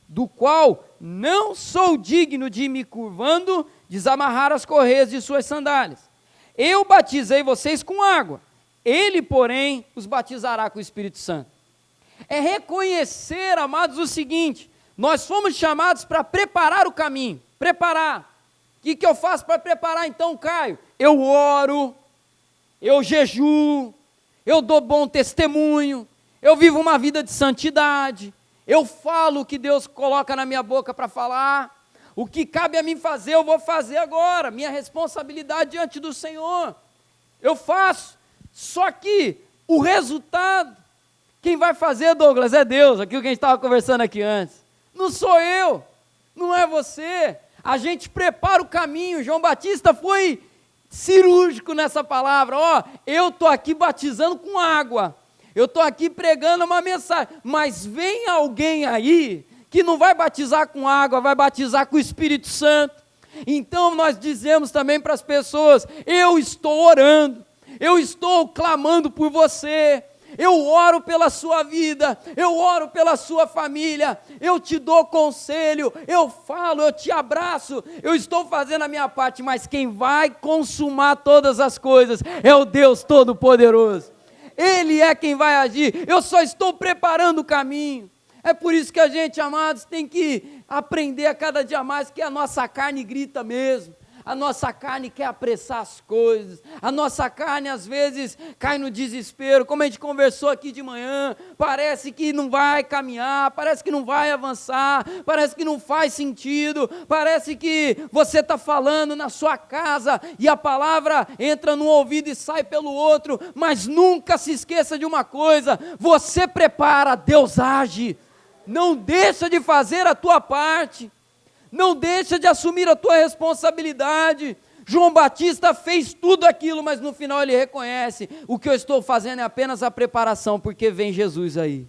do qual não sou digno de me curvando, desamarrar as correias de suas sandálias. Eu batizei vocês com água, ele, porém, os batizará com o Espírito Santo. É reconhecer, amados, o seguinte: nós fomos chamados para preparar o caminho, preparar. O que eu faço para preparar então, Caio? Eu oro, eu jejuo, eu dou bom testemunho, eu vivo uma vida de santidade, eu falo o que Deus coloca na minha boca para falar. O que cabe a mim fazer, eu vou fazer agora, minha responsabilidade diante do Senhor, eu faço. Só que o resultado, quem vai fazer, Douglas, é Deus, aquilo que a gente estava conversando aqui antes. Não sou eu, não é você. A gente prepara o caminho. João Batista foi cirúrgico nessa palavra. Ó, eu estou aqui batizando com água, eu estou aqui pregando uma mensagem, mas vem alguém aí que não vai batizar com água, vai batizar com o Espírito Santo. Então nós dizemos também para as pessoas: eu estou orando, eu estou clamando por você, eu oro pela sua vida, eu oro pela sua família, eu te dou conselho, eu falo, eu te abraço, eu estou fazendo a minha parte, mas quem vai consumar todas as coisas é o Deus Todo-Poderoso. Ele é quem vai agir, eu só estou preparando o caminho. É por isso que a gente, amados, tem que aprender a cada dia mais que a nossa carne grita mesmo. A nossa carne quer apressar as coisas, a nossa carne às vezes cai no desespero, como a gente conversou aqui de manhã, parece que não vai caminhar, parece que não vai avançar, parece que não faz sentido, parece que você está falando na sua casa e a palavra entra num ouvido e sai pelo outro, mas nunca se esqueça de uma coisa: você prepara, Deus age. Não deixa de fazer a tua parte, não deixa de assumir a tua responsabilidade. João Batista fez tudo aquilo, mas no final ele reconhece: o que eu estou fazendo é apenas a preparação, porque vem Jesus aí,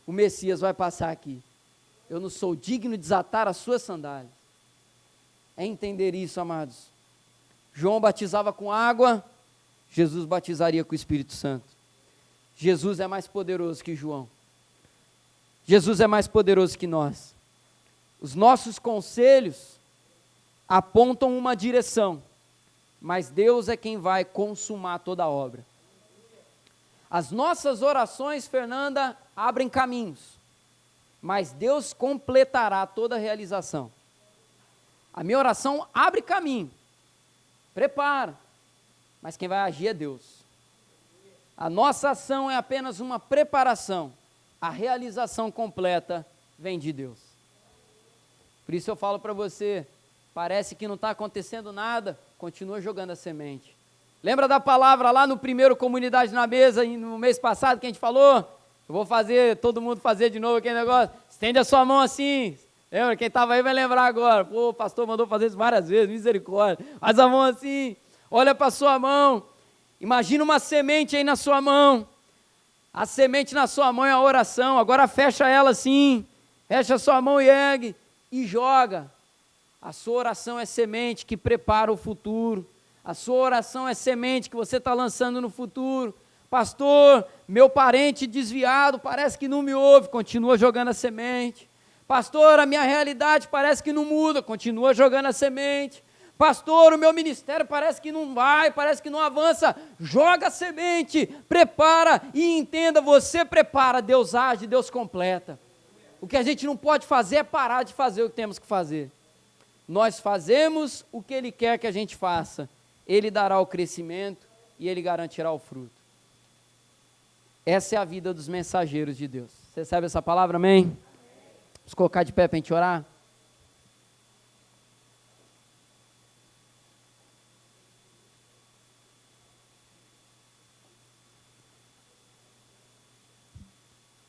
o Messias vai passar aqui, eu não sou digno de desatar as suas sandálias. É entender isso, amados. João batizava com água, Jesus batizaria com o Espírito Santo. Jesus é mais poderoso que João, Jesus é mais poderoso que nós. Os nossos conselhos apontam uma direção, mas Deus é quem vai consumar toda a obra. As nossas orações, Fernanda, abrem caminhos, mas Deus completará toda a realização. A minha oração abre caminho, prepara, mas quem vai agir é Deus. A nossa ação é apenas uma preparação, a realização completa vem de Deus. Por isso eu falo para você, parece que não está acontecendo nada, continua jogando a semente. Lembra da palavra lá no primeiro Comunidade na Mesa, no mês passado, que a gente falou? Eu vou fazer, todo mundo fazer de novo aquele negócio, estende a sua mão assim. Lembra? Quem estava aí vai lembrar agora. Pô, o pastor mandou fazer isso várias vezes, misericórdia. Faz a mão assim, olha para a sua mão, imagina uma semente aí na sua mão. A semente na sua mão é a oração. Agora fecha ela assim, fecha a sua mão e ergue e joga. A sua oração é semente que prepara o futuro. A sua oração é semente que você está lançando no futuro. Pastor, meu parente desviado parece que não me ouve, continua jogando a semente. Pastor, a minha realidade parece que não muda, continua jogando a semente. Pastor, o meu ministério parece que não vai, parece que não avança, joga a semente, prepara e entenda, você prepara, Deus age, Deus completa. O que a gente não pode fazer é parar de fazer o que temos que fazer. Nós fazemos o que Ele quer que a gente faça, Ele dará o crescimento e Ele garantirá o fruto. Essa é a vida dos mensageiros de Deus. Você recebe essa palavra, amém? Vamos colocar de pé para a gente orar?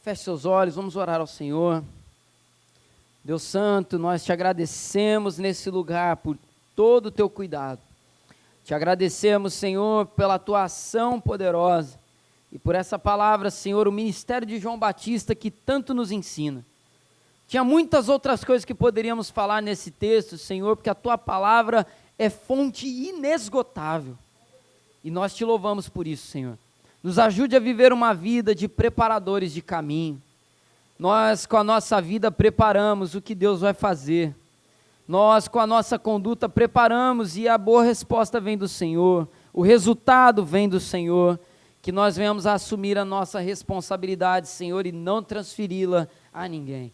Feche seus olhos, vamos orar ao Senhor. Deus Santo, nós te agradecemos nesse lugar por todo o teu cuidado. Te agradecemos, Senhor, pela tua ação poderosa e por essa palavra, Senhor, o ministério de João Batista que tanto nos ensina. Tinha muitas outras coisas que poderíamos falar nesse texto, Senhor, porque a tua palavra é fonte inesgotável. E nós te louvamos por isso, Senhor. Nos ajude a viver uma vida de preparadores de caminho. Nós, com a nossa vida, preparamos o que Deus vai fazer. Nós, com a nossa conduta, preparamos e a boa resposta vem do Senhor. O resultado vem do Senhor. Que nós venhamos a assumir a nossa responsabilidade, Senhor, e não transferi-la a ninguém.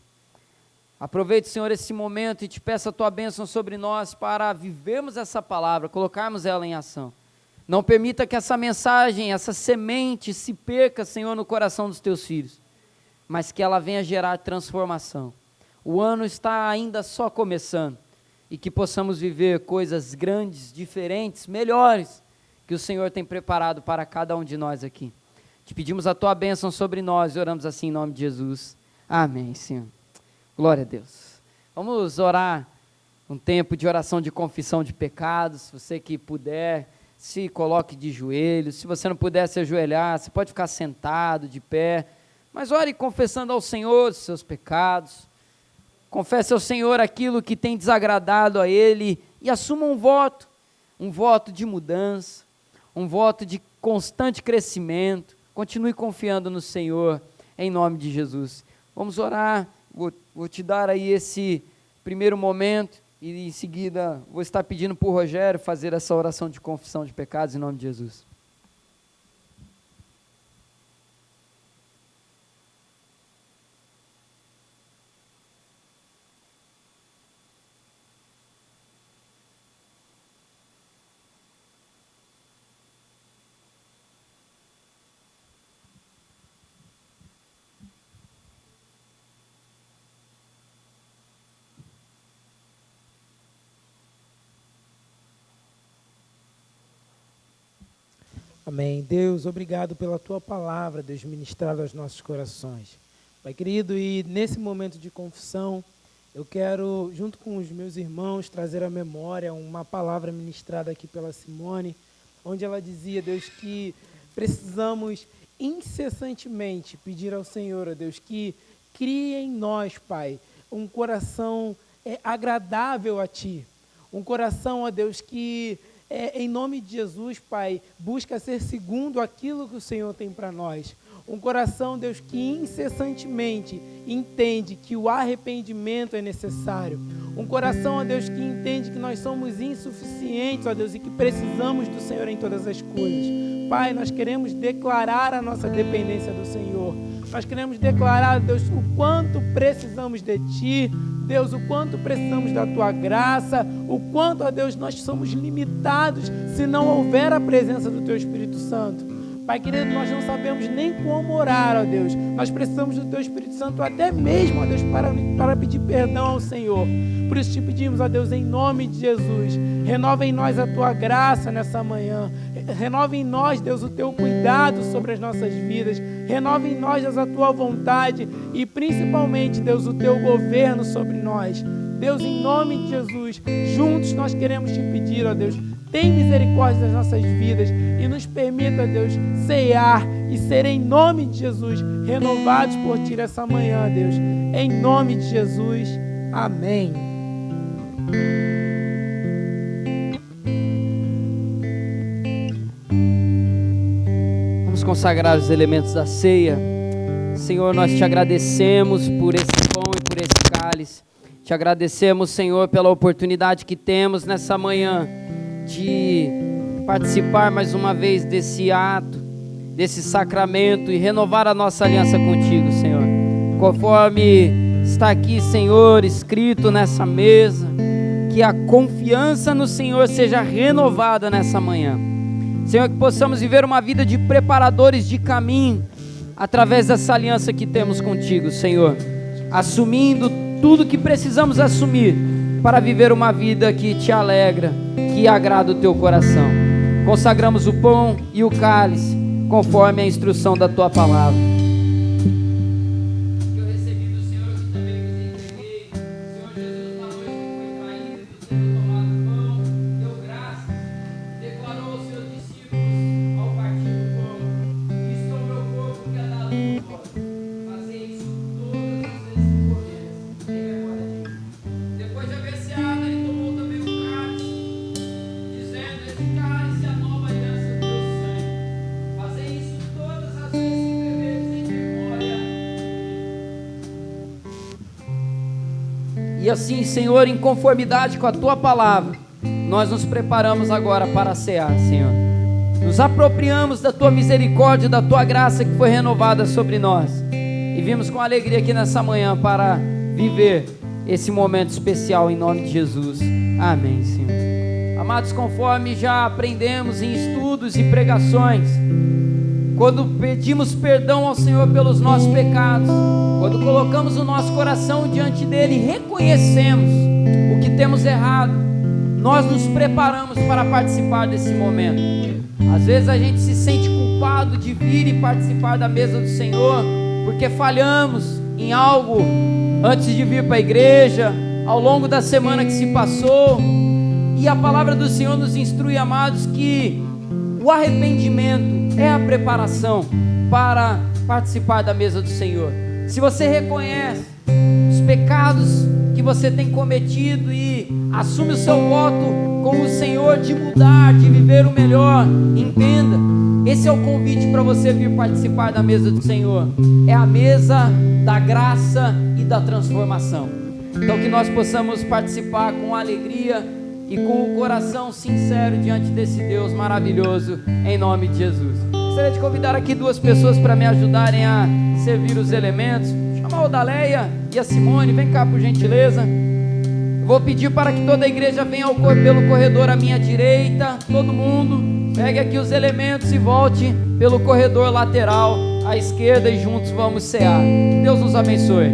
Aproveite, Senhor, esse momento e te peço a tua bênção sobre nós para vivermos essa palavra, colocarmos ela em ação. Não permita que essa mensagem, essa semente se perca, Senhor, no coração dos teus filhos, mas que ela venha gerar transformação. O ano está ainda só começando e que possamos viver coisas grandes, diferentes, melhores, que o Senhor tem preparado para cada um de nós aqui. Te pedimos a tua bênção sobre nós e oramos assim em nome de Jesus. Amém, Senhor. Glória a Deus. Vamos orar um tempo de oração de confissão de pecados. Você que puder, se coloque de joelhos. Se você não puder se ajoelhar, você pode ficar sentado, de pé. Mas ore confessando ao Senhor os seus pecados. Confesse ao Senhor aquilo que tem desagradado a Ele e assuma um voto de mudança, um voto de constante crescimento. Continue confiando no Senhor, em nome de Jesus. Vamos orar, vou te dar aí esse primeiro momento e em seguida vou estar pedindo para o Rogério fazer essa oração de confissão de pecados em nome de Jesus. Amém. Deus, obrigado pela Tua palavra, Deus, ministrada aos nossos corações. Pai querido, e nesse momento de confissão, eu quero, junto com os meus irmãos, trazer à memória uma palavra ministrada aqui pela Simone, onde ela dizia, Deus, que precisamos incessantemente pedir ao Senhor, ó Deus, que crie em nós, Pai, um coração agradável a Ti. Um coração, ó Deus, que em nome de Jesus, Pai, busca ser segundo aquilo que o Senhor tem para nós. Um coração, Deus, que incessantemente entende que o arrependimento é necessário. Um coração, ó Deus, que entende que nós somos insuficientes, ó Deus, e que precisamos do Senhor em todas as coisas. Pai, nós queremos declarar a nossa dependência do Senhor. Nós queremos declarar, Deus, o quanto precisamos de Ti, Deus, o quanto precisamos da Tua graça, o quanto, ó Deus, nós somos limitados se não houver a presença do Teu Espírito Santo. Pai querido, nós não sabemos nem como orar, ó Deus. Nós precisamos do Teu Espírito Santo até mesmo, ó Deus, para pedir perdão ao Senhor. Por isso te pedimos, ó Deus, em nome de Jesus, renova em nós a Tua graça nessa manhã. Renova em nós, Deus, o Teu cuidado sobre as nossas vidas. Renova em nós, Deus, a Tua vontade e principalmente, Deus, o Teu governo sobre nós. Deus, em nome de Jesus, juntos nós queremos te pedir, ó Deus, tem misericórdia das nossas vidas e nos permita, Deus, cear e ser em nome de Jesus renovados por Ti essa manhã, Deus. Em nome de Jesus, amém. Vamos consagrar os elementos da ceia. Senhor, nós te agradecemos por esse pão e por esse cálice. Te agradecemos, Senhor, pela oportunidade que temos nessa manhã de participar mais uma vez desse ato, desse sacramento e renovar a nossa aliança contigo, Senhor. Conforme está aqui, Senhor, escrito nessa mesa, que a confiança no Senhor seja renovada nessa manhã. Senhor, que possamos viver uma vida de preparadores de caminho através dessa aliança que temos contigo, Senhor, assumindo tudo que precisamos assumir para viver uma vida que te alegra, que agrada o teu coração. Consagramos o pão e o cálice conforme a instrução da tua palavra. Eu recebi do Senhor que também vos entreguei. Senhor Jesus, na noite que foi traído, tendo tomado o pão, deu graças, declarou aos seus discípulos ao partir do pão: isto é o meu corpo que é dado por vós. Fazei isso todas as vezes que comeres, em memória de mim. Depois de haver ceado, ele tomou também o cálice, dizendo: esse cálice é a nova aliança do meu sangue. Fazei isso todas as vezes que beberes em memória. E assim, Senhor, em conformidade com a tua palavra, nós nos preparamos agora para cear, Senhor. Nos apropriamos da tua misericórdia, da tua graça que foi renovada sobre nós. E vimos com alegria aqui nessa manhã para viver esse momento especial em nome de Jesus. Amém, Senhor. Amados, conforme já aprendemos em estudos e pregações, quando pedimos perdão ao Senhor pelos nossos pecados, quando colocamos o nosso coração diante dele e reconhecemos o que temos errado, nós nos preparamos para participar desse momento. Às vezes a gente se sente culpado de vir e participar da mesa do Senhor, porque falhamos em algo antes de vir para a igreja, ao longo da semana que se passou. E a palavra do Senhor nos instrui, amados, que o arrependimento é a preparação para participar da mesa do Senhor. Se você reconhece os pecados que você tem cometido e assume o seu voto com o Senhor de mudar, de viver o melhor, entenda, esse é o convite para você vir participar da mesa do Senhor. É a mesa da graça e da transformação. Então que nós possamos participar com alegria e com o coração sincero diante desse Deus maravilhoso, em nome de Jesus. Gostaria de convidar aqui duas pessoas para me ajudarem a servir os elementos. Chamar o Daleia e a Simone, vem cá por gentileza. Eu vou pedir para que toda a igreja venha pelo corredor à minha direita, todo mundo. Pegue aqui os elementos e volte pelo corredor lateral à esquerda e juntos vamos cear. Deus nos abençoe.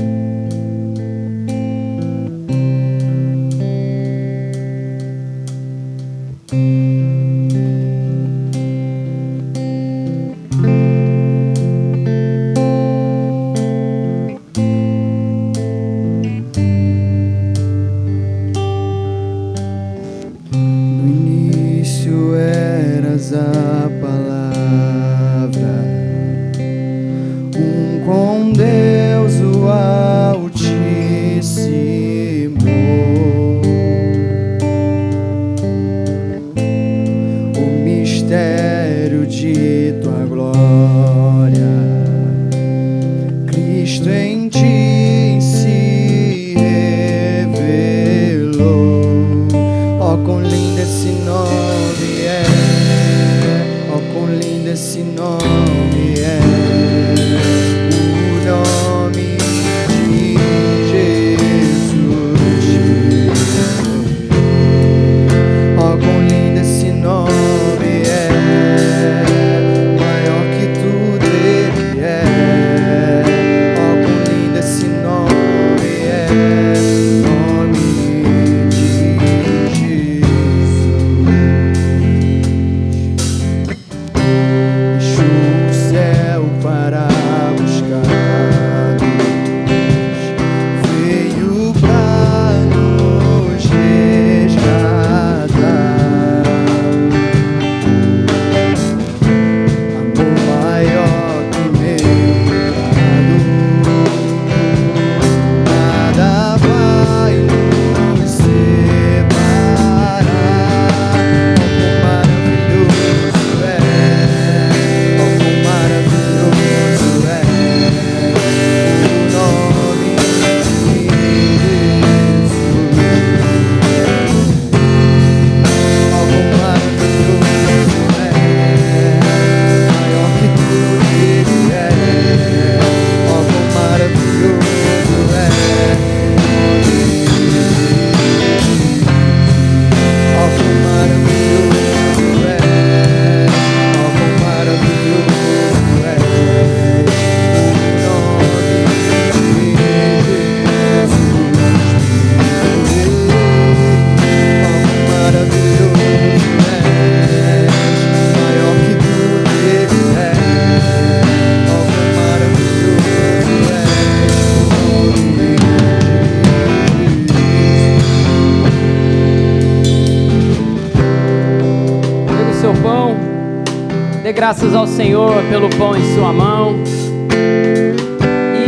Dê graças ao Senhor pelo pão em sua mão.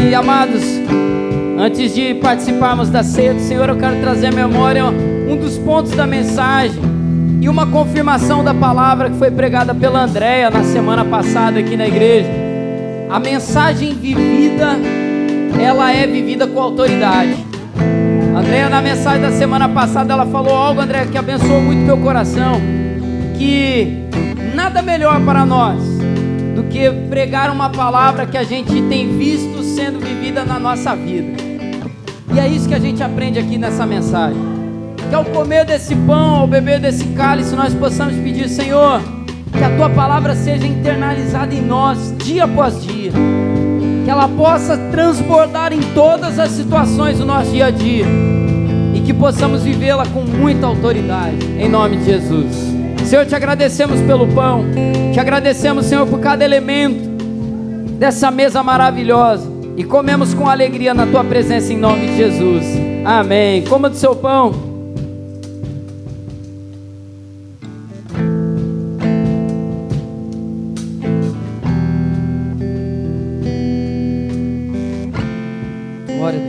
E amados, antes de participarmos da ceia do Senhor, eu quero trazer à memória um dos pontos da mensagem e uma confirmação da palavra que foi pregada pela Andréia na semana passada aqui na igreja. A mensagem vivida, ela é vivida com autoridade. Andréia, na mensagem da semana passada, ela falou algo, Andréia, que abençoou muito teu coração, que nada melhor para nós do que pregar uma palavra que a gente tem visto sendo vivida na nossa vida. E é isso que a gente aprende aqui nessa mensagem, que ao comer desse pão, ao beber desse cálice, nós possamos pedir: Senhor, que a tua palavra seja internalizada em nós dia após dia, que ela possa transbordar em todas as situações do nosso dia a dia, e que possamos vivê-la com muita autoridade, em nome de Jesus. Senhor, te agradecemos pelo pão, te agradecemos, Senhor, por cada elemento dessa mesa maravilhosa, e comemos com alegria na tua presença, em nome de Jesus. Amém. Coma do seu pão. Glória a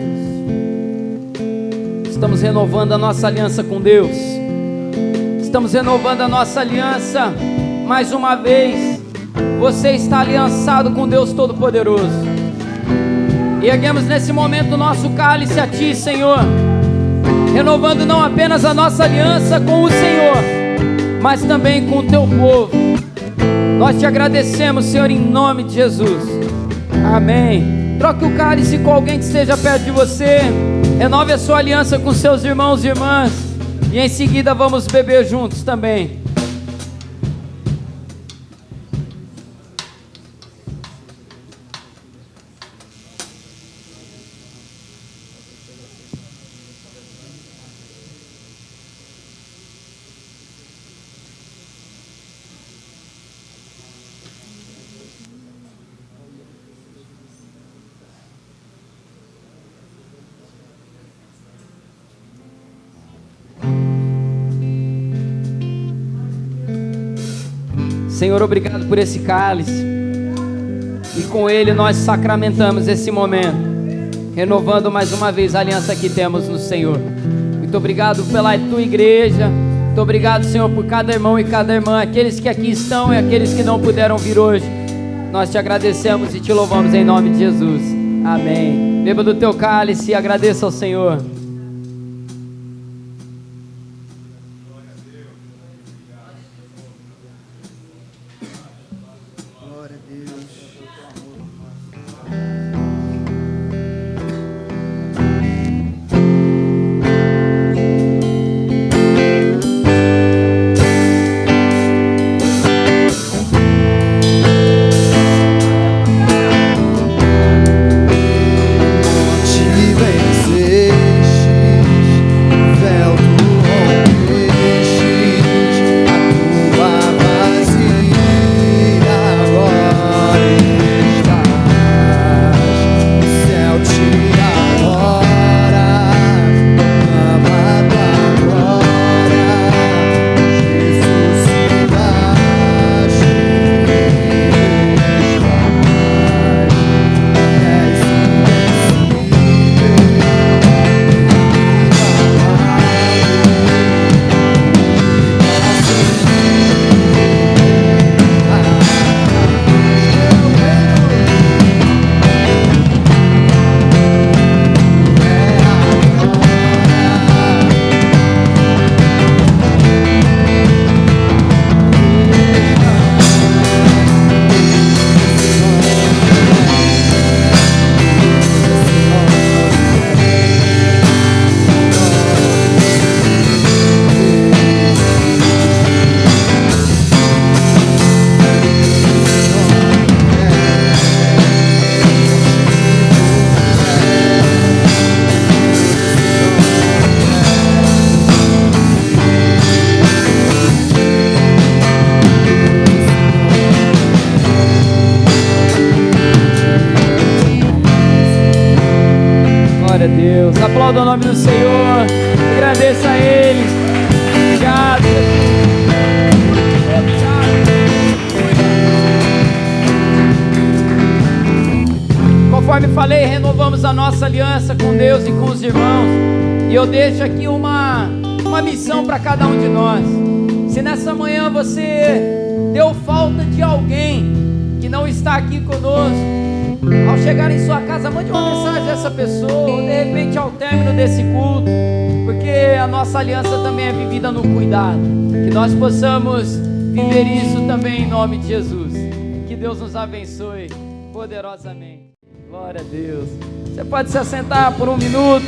Deus. Estamos renovando a nossa aliança com Deus. Estamos renovando a nossa aliança mais uma vez. Você está aliançado com Deus Todo-Poderoso. E erguemos nesse momento o nosso cálice a Ti, Senhor, renovando não apenas a nossa aliança com o Senhor, mas também com o Teu povo. Nós Te agradecemos, Senhor, em nome de Jesus. Amém. Troque o cálice com alguém que esteja perto de você. Renove a sua aliança com seus irmãos e irmãs. E em seguida vamos beber juntos também. Senhor, obrigado por esse cálice, e com ele nós sacramentamos esse momento, renovando mais uma vez a aliança que temos no Senhor. Muito obrigado pela tua igreja, muito obrigado, Senhor, por cada irmão e cada irmã, aqueles que aqui estão e aqueles que não puderam vir hoje. Nós te agradecemos e te louvamos em nome de Jesus. Amém. Beba do teu cálice e agradeça ao Senhor. Glória a Deus. Aplauda o nome do Senhor. Agradeça a Ele. Obrigado. Obrigado. conforme falei, renovamos a nossa aliança com Deus e com os irmãos. E eu deixo aqui uma missão para cada um de nós. Se nessa manhã você deu falta de alguém que não está aqui conosco, ao chegar em sua casa, mande uma mensagem a essa pessoa, ou de repente ao término desse culto, porque a nossa aliança também é vivida no cuidado. Que nós possamos viver isso também em nome de Jesus. Que Deus nos abençoe poderosamente. Glória a Deus. Você pode se assentar por um minuto.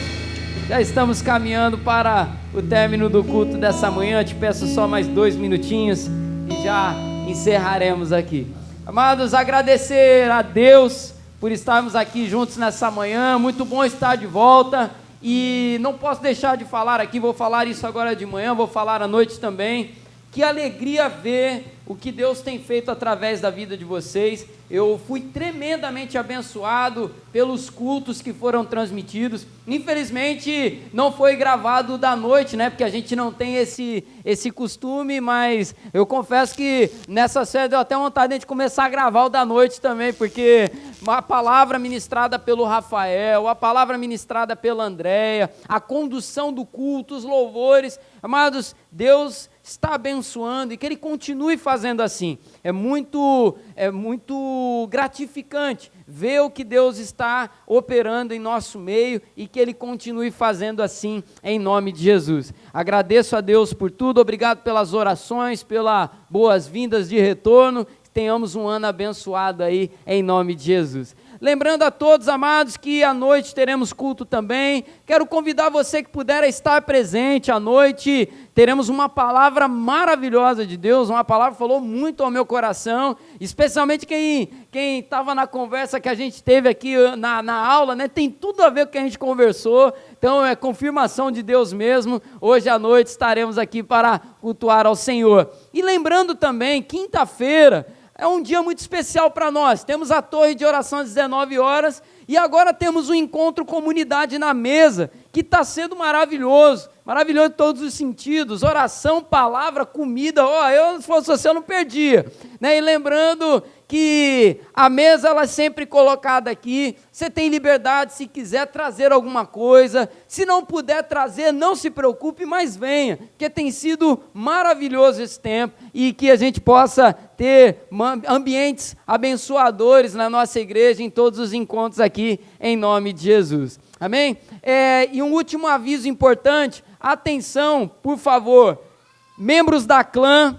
Já estamos caminhando para o término do culto dessa manhã. Te peço só mais 2 minutinhos e já encerraremos aqui. Amados, agradecer a Deus por estarmos aqui juntos nessa manhã. Muito bom estar de volta. E não posso deixar de falar aqui, vou falar isso agora de manhã, vou falar à noite também. Que alegria ver o que Deus tem feito através da vida de vocês. Eu fui tremendamente abençoado pelos cultos que foram transmitidos. Infelizmente não foi gravado da noite, né? Porque a gente não tem esse costume, mas eu confesso que nessa série deu até vontade de começar a gravar o da noite também, porque a palavra ministrada pelo Rafael, a palavra ministrada pela Andréia, a condução do culto, os louvores, amados, Deus está abençoando e que Ele continue fazendo assim. É muito gratificante ver o que Deus está operando em nosso meio e que Ele continue fazendo assim em nome de Jesus. Agradeço a Deus por tudo, obrigado pelas orações, pelas boas-vindas de retorno, que tenhamos um ano abençoado aí em nome de Jesus. Lembrando a todos, amados, que à noite teremos culto também. Quero convidar você que puder a estar presente à noite. Teremos uma palavra maravilhosa de Deus, uma palavra que falou muito ao meu coração, especialmente quem estava na conversa que a gente teve aqui na aula, né? Tem tudo a ver com o que a gente conversou, então é confirmação de Deus mesmo. Hoje à noite estaremos aqui para cultuar ao Senhor. E lembrando também, quinta-feira é um dia muito especial para nós. Temos a torre de oração às 19 horas e agora temos um encontro comunidade na mesa, que está sendo maravilhoso em todos os sentidos, oração, palavra, comida, eu se fosse você eu não perdia, né? E lembrando que a mesa ela é sempre colocada aqui, você tem liberdade se quiser trazer alguma coisa, se não puder trazer, não se preocupe, mas venha, porque tem sido maravilhoso esse tempo, e que a gente possa ter ambientes abençoadores na nossa igreja, em todos os encontros aqui, em nome de Jesus, amém? E um último aviso importante, atenção, por favor, membros da clã,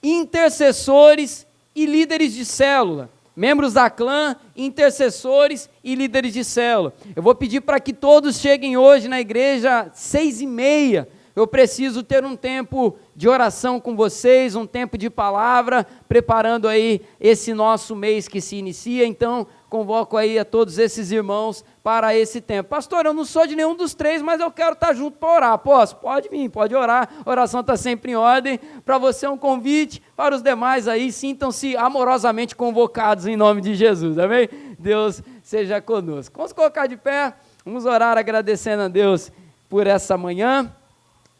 intercessores e líderes de célula, membros da clã, intercessores e líderes de célula, eu vou pedir para que todos cheguem hoje na igreja 6h30, eu preciso ter um tempo de oração com vocês, um tempo de palavra, preparando aí esse nosso mês que se inicia, então convoco aí a todos esses irmãos para esse tempo. Pastor, eu não sou de nenhum dos 3, mas eu quero estar junto para orar. Posso? Pode vir, pode orar, a oração está sempre em ordem. Para você é um convite, para os demais aí, sintam-se amorosamente convocados em nome de Jesus, amém? Deus seja conosco. Vamos colocar de pé, vamos orar agradecendo a Deus por essa manhã.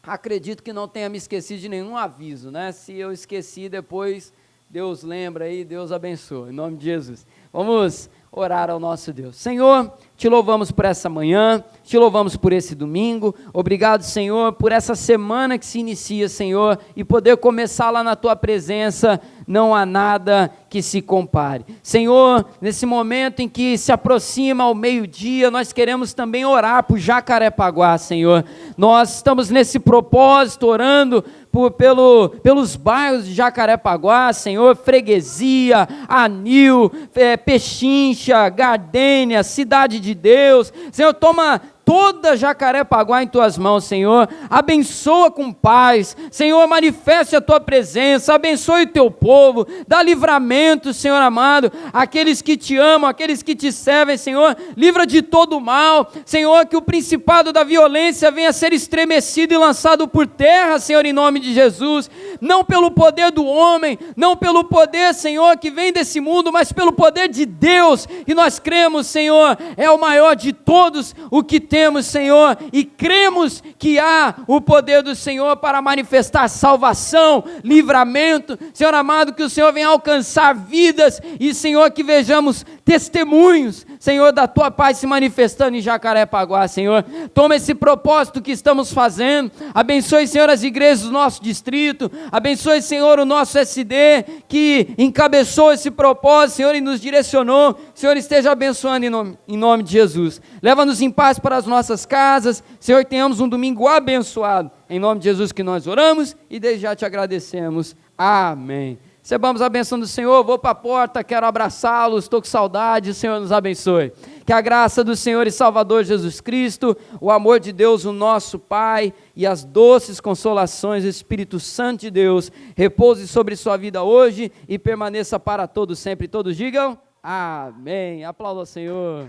Acredito que não tenha me esquecido de nenhum aviso, né? Se eu esqueci depois, Deus lembra aí, Deus abençoe, em nome de Jesus. Vamos orar ao nosso Deus. Senhor, te louvamos por essa manhã, te louvamos por esse domingo, obrigado, Senhor, por essa semana que se inicia, Senhor, e poder começar lá na Tua presença, não há nada que se compare. Senhor, nesse momento em que se aproxima o meio-dia, nós queremos também orar por Jacarepaguá, Senhor. Nós estamos nesse propósito, orando pelos bairros de Jacarepaguá, Senhor, Freguesia, Anil, Pechincha, Gardênia, Cidade de Deus. Senhor, toma toda Jacarepaguá em Tuas mãos, Senhor, abençoa com paz, Senhor, manifeste a Tua presença, abençoe o Teu povo, dá livramento, Senhor amado, aqueles que Te amam, aqueles que Te servem, Senhor, livra de todo o mal, Senhor, que o principado da violência venha a ser estremecido e lançado por terra, Senhor, em nome de Jesus, não pelo poder do homem, não pelo poder, Senhor, que vem desse mundo, mas pelo poder de Deus, e nós cremos, Senhor, é o maior de todos, o que temos, Senhor, e cremos que há o poder do Senhor para manifestar salvação, livramento, Senhor amado, que o Senhor venha alcançar vidas, e Senhor, que vejamos testemunhos, Senhor, da tua paz se manifestando em Jacarepaguá, Senhor. Toma esse propósito que estamos fazendo, abençoe, Senhor, as igrejas do nosso distrito, abençoe, Senhor, o nosso SD, que encabeçou esse propósito, Senhor, e nos direcionou. Senhor, esteja abençoando em nome de Jesus. Leva-nos em paz para as nossas casas, Senhor, tenhamos um domingo abençoado. Em nome de Jesus que nós oramos e desde já te agradecemos. Amém. Recebamos a bênção do Senhor. Vou para a porta, quero abraçá-los, estou com saudade. O Senhor nos abençoe. Que a graça do Senhor e Salvador Jesus Cristo, o amor de Deus, o nosso Pai, e as doces consolações do Espírito Santo de Deus repouse sobre sua vida hoje e permaneça para todos sempre. Todos digam amém. Aplauda ao Senhor.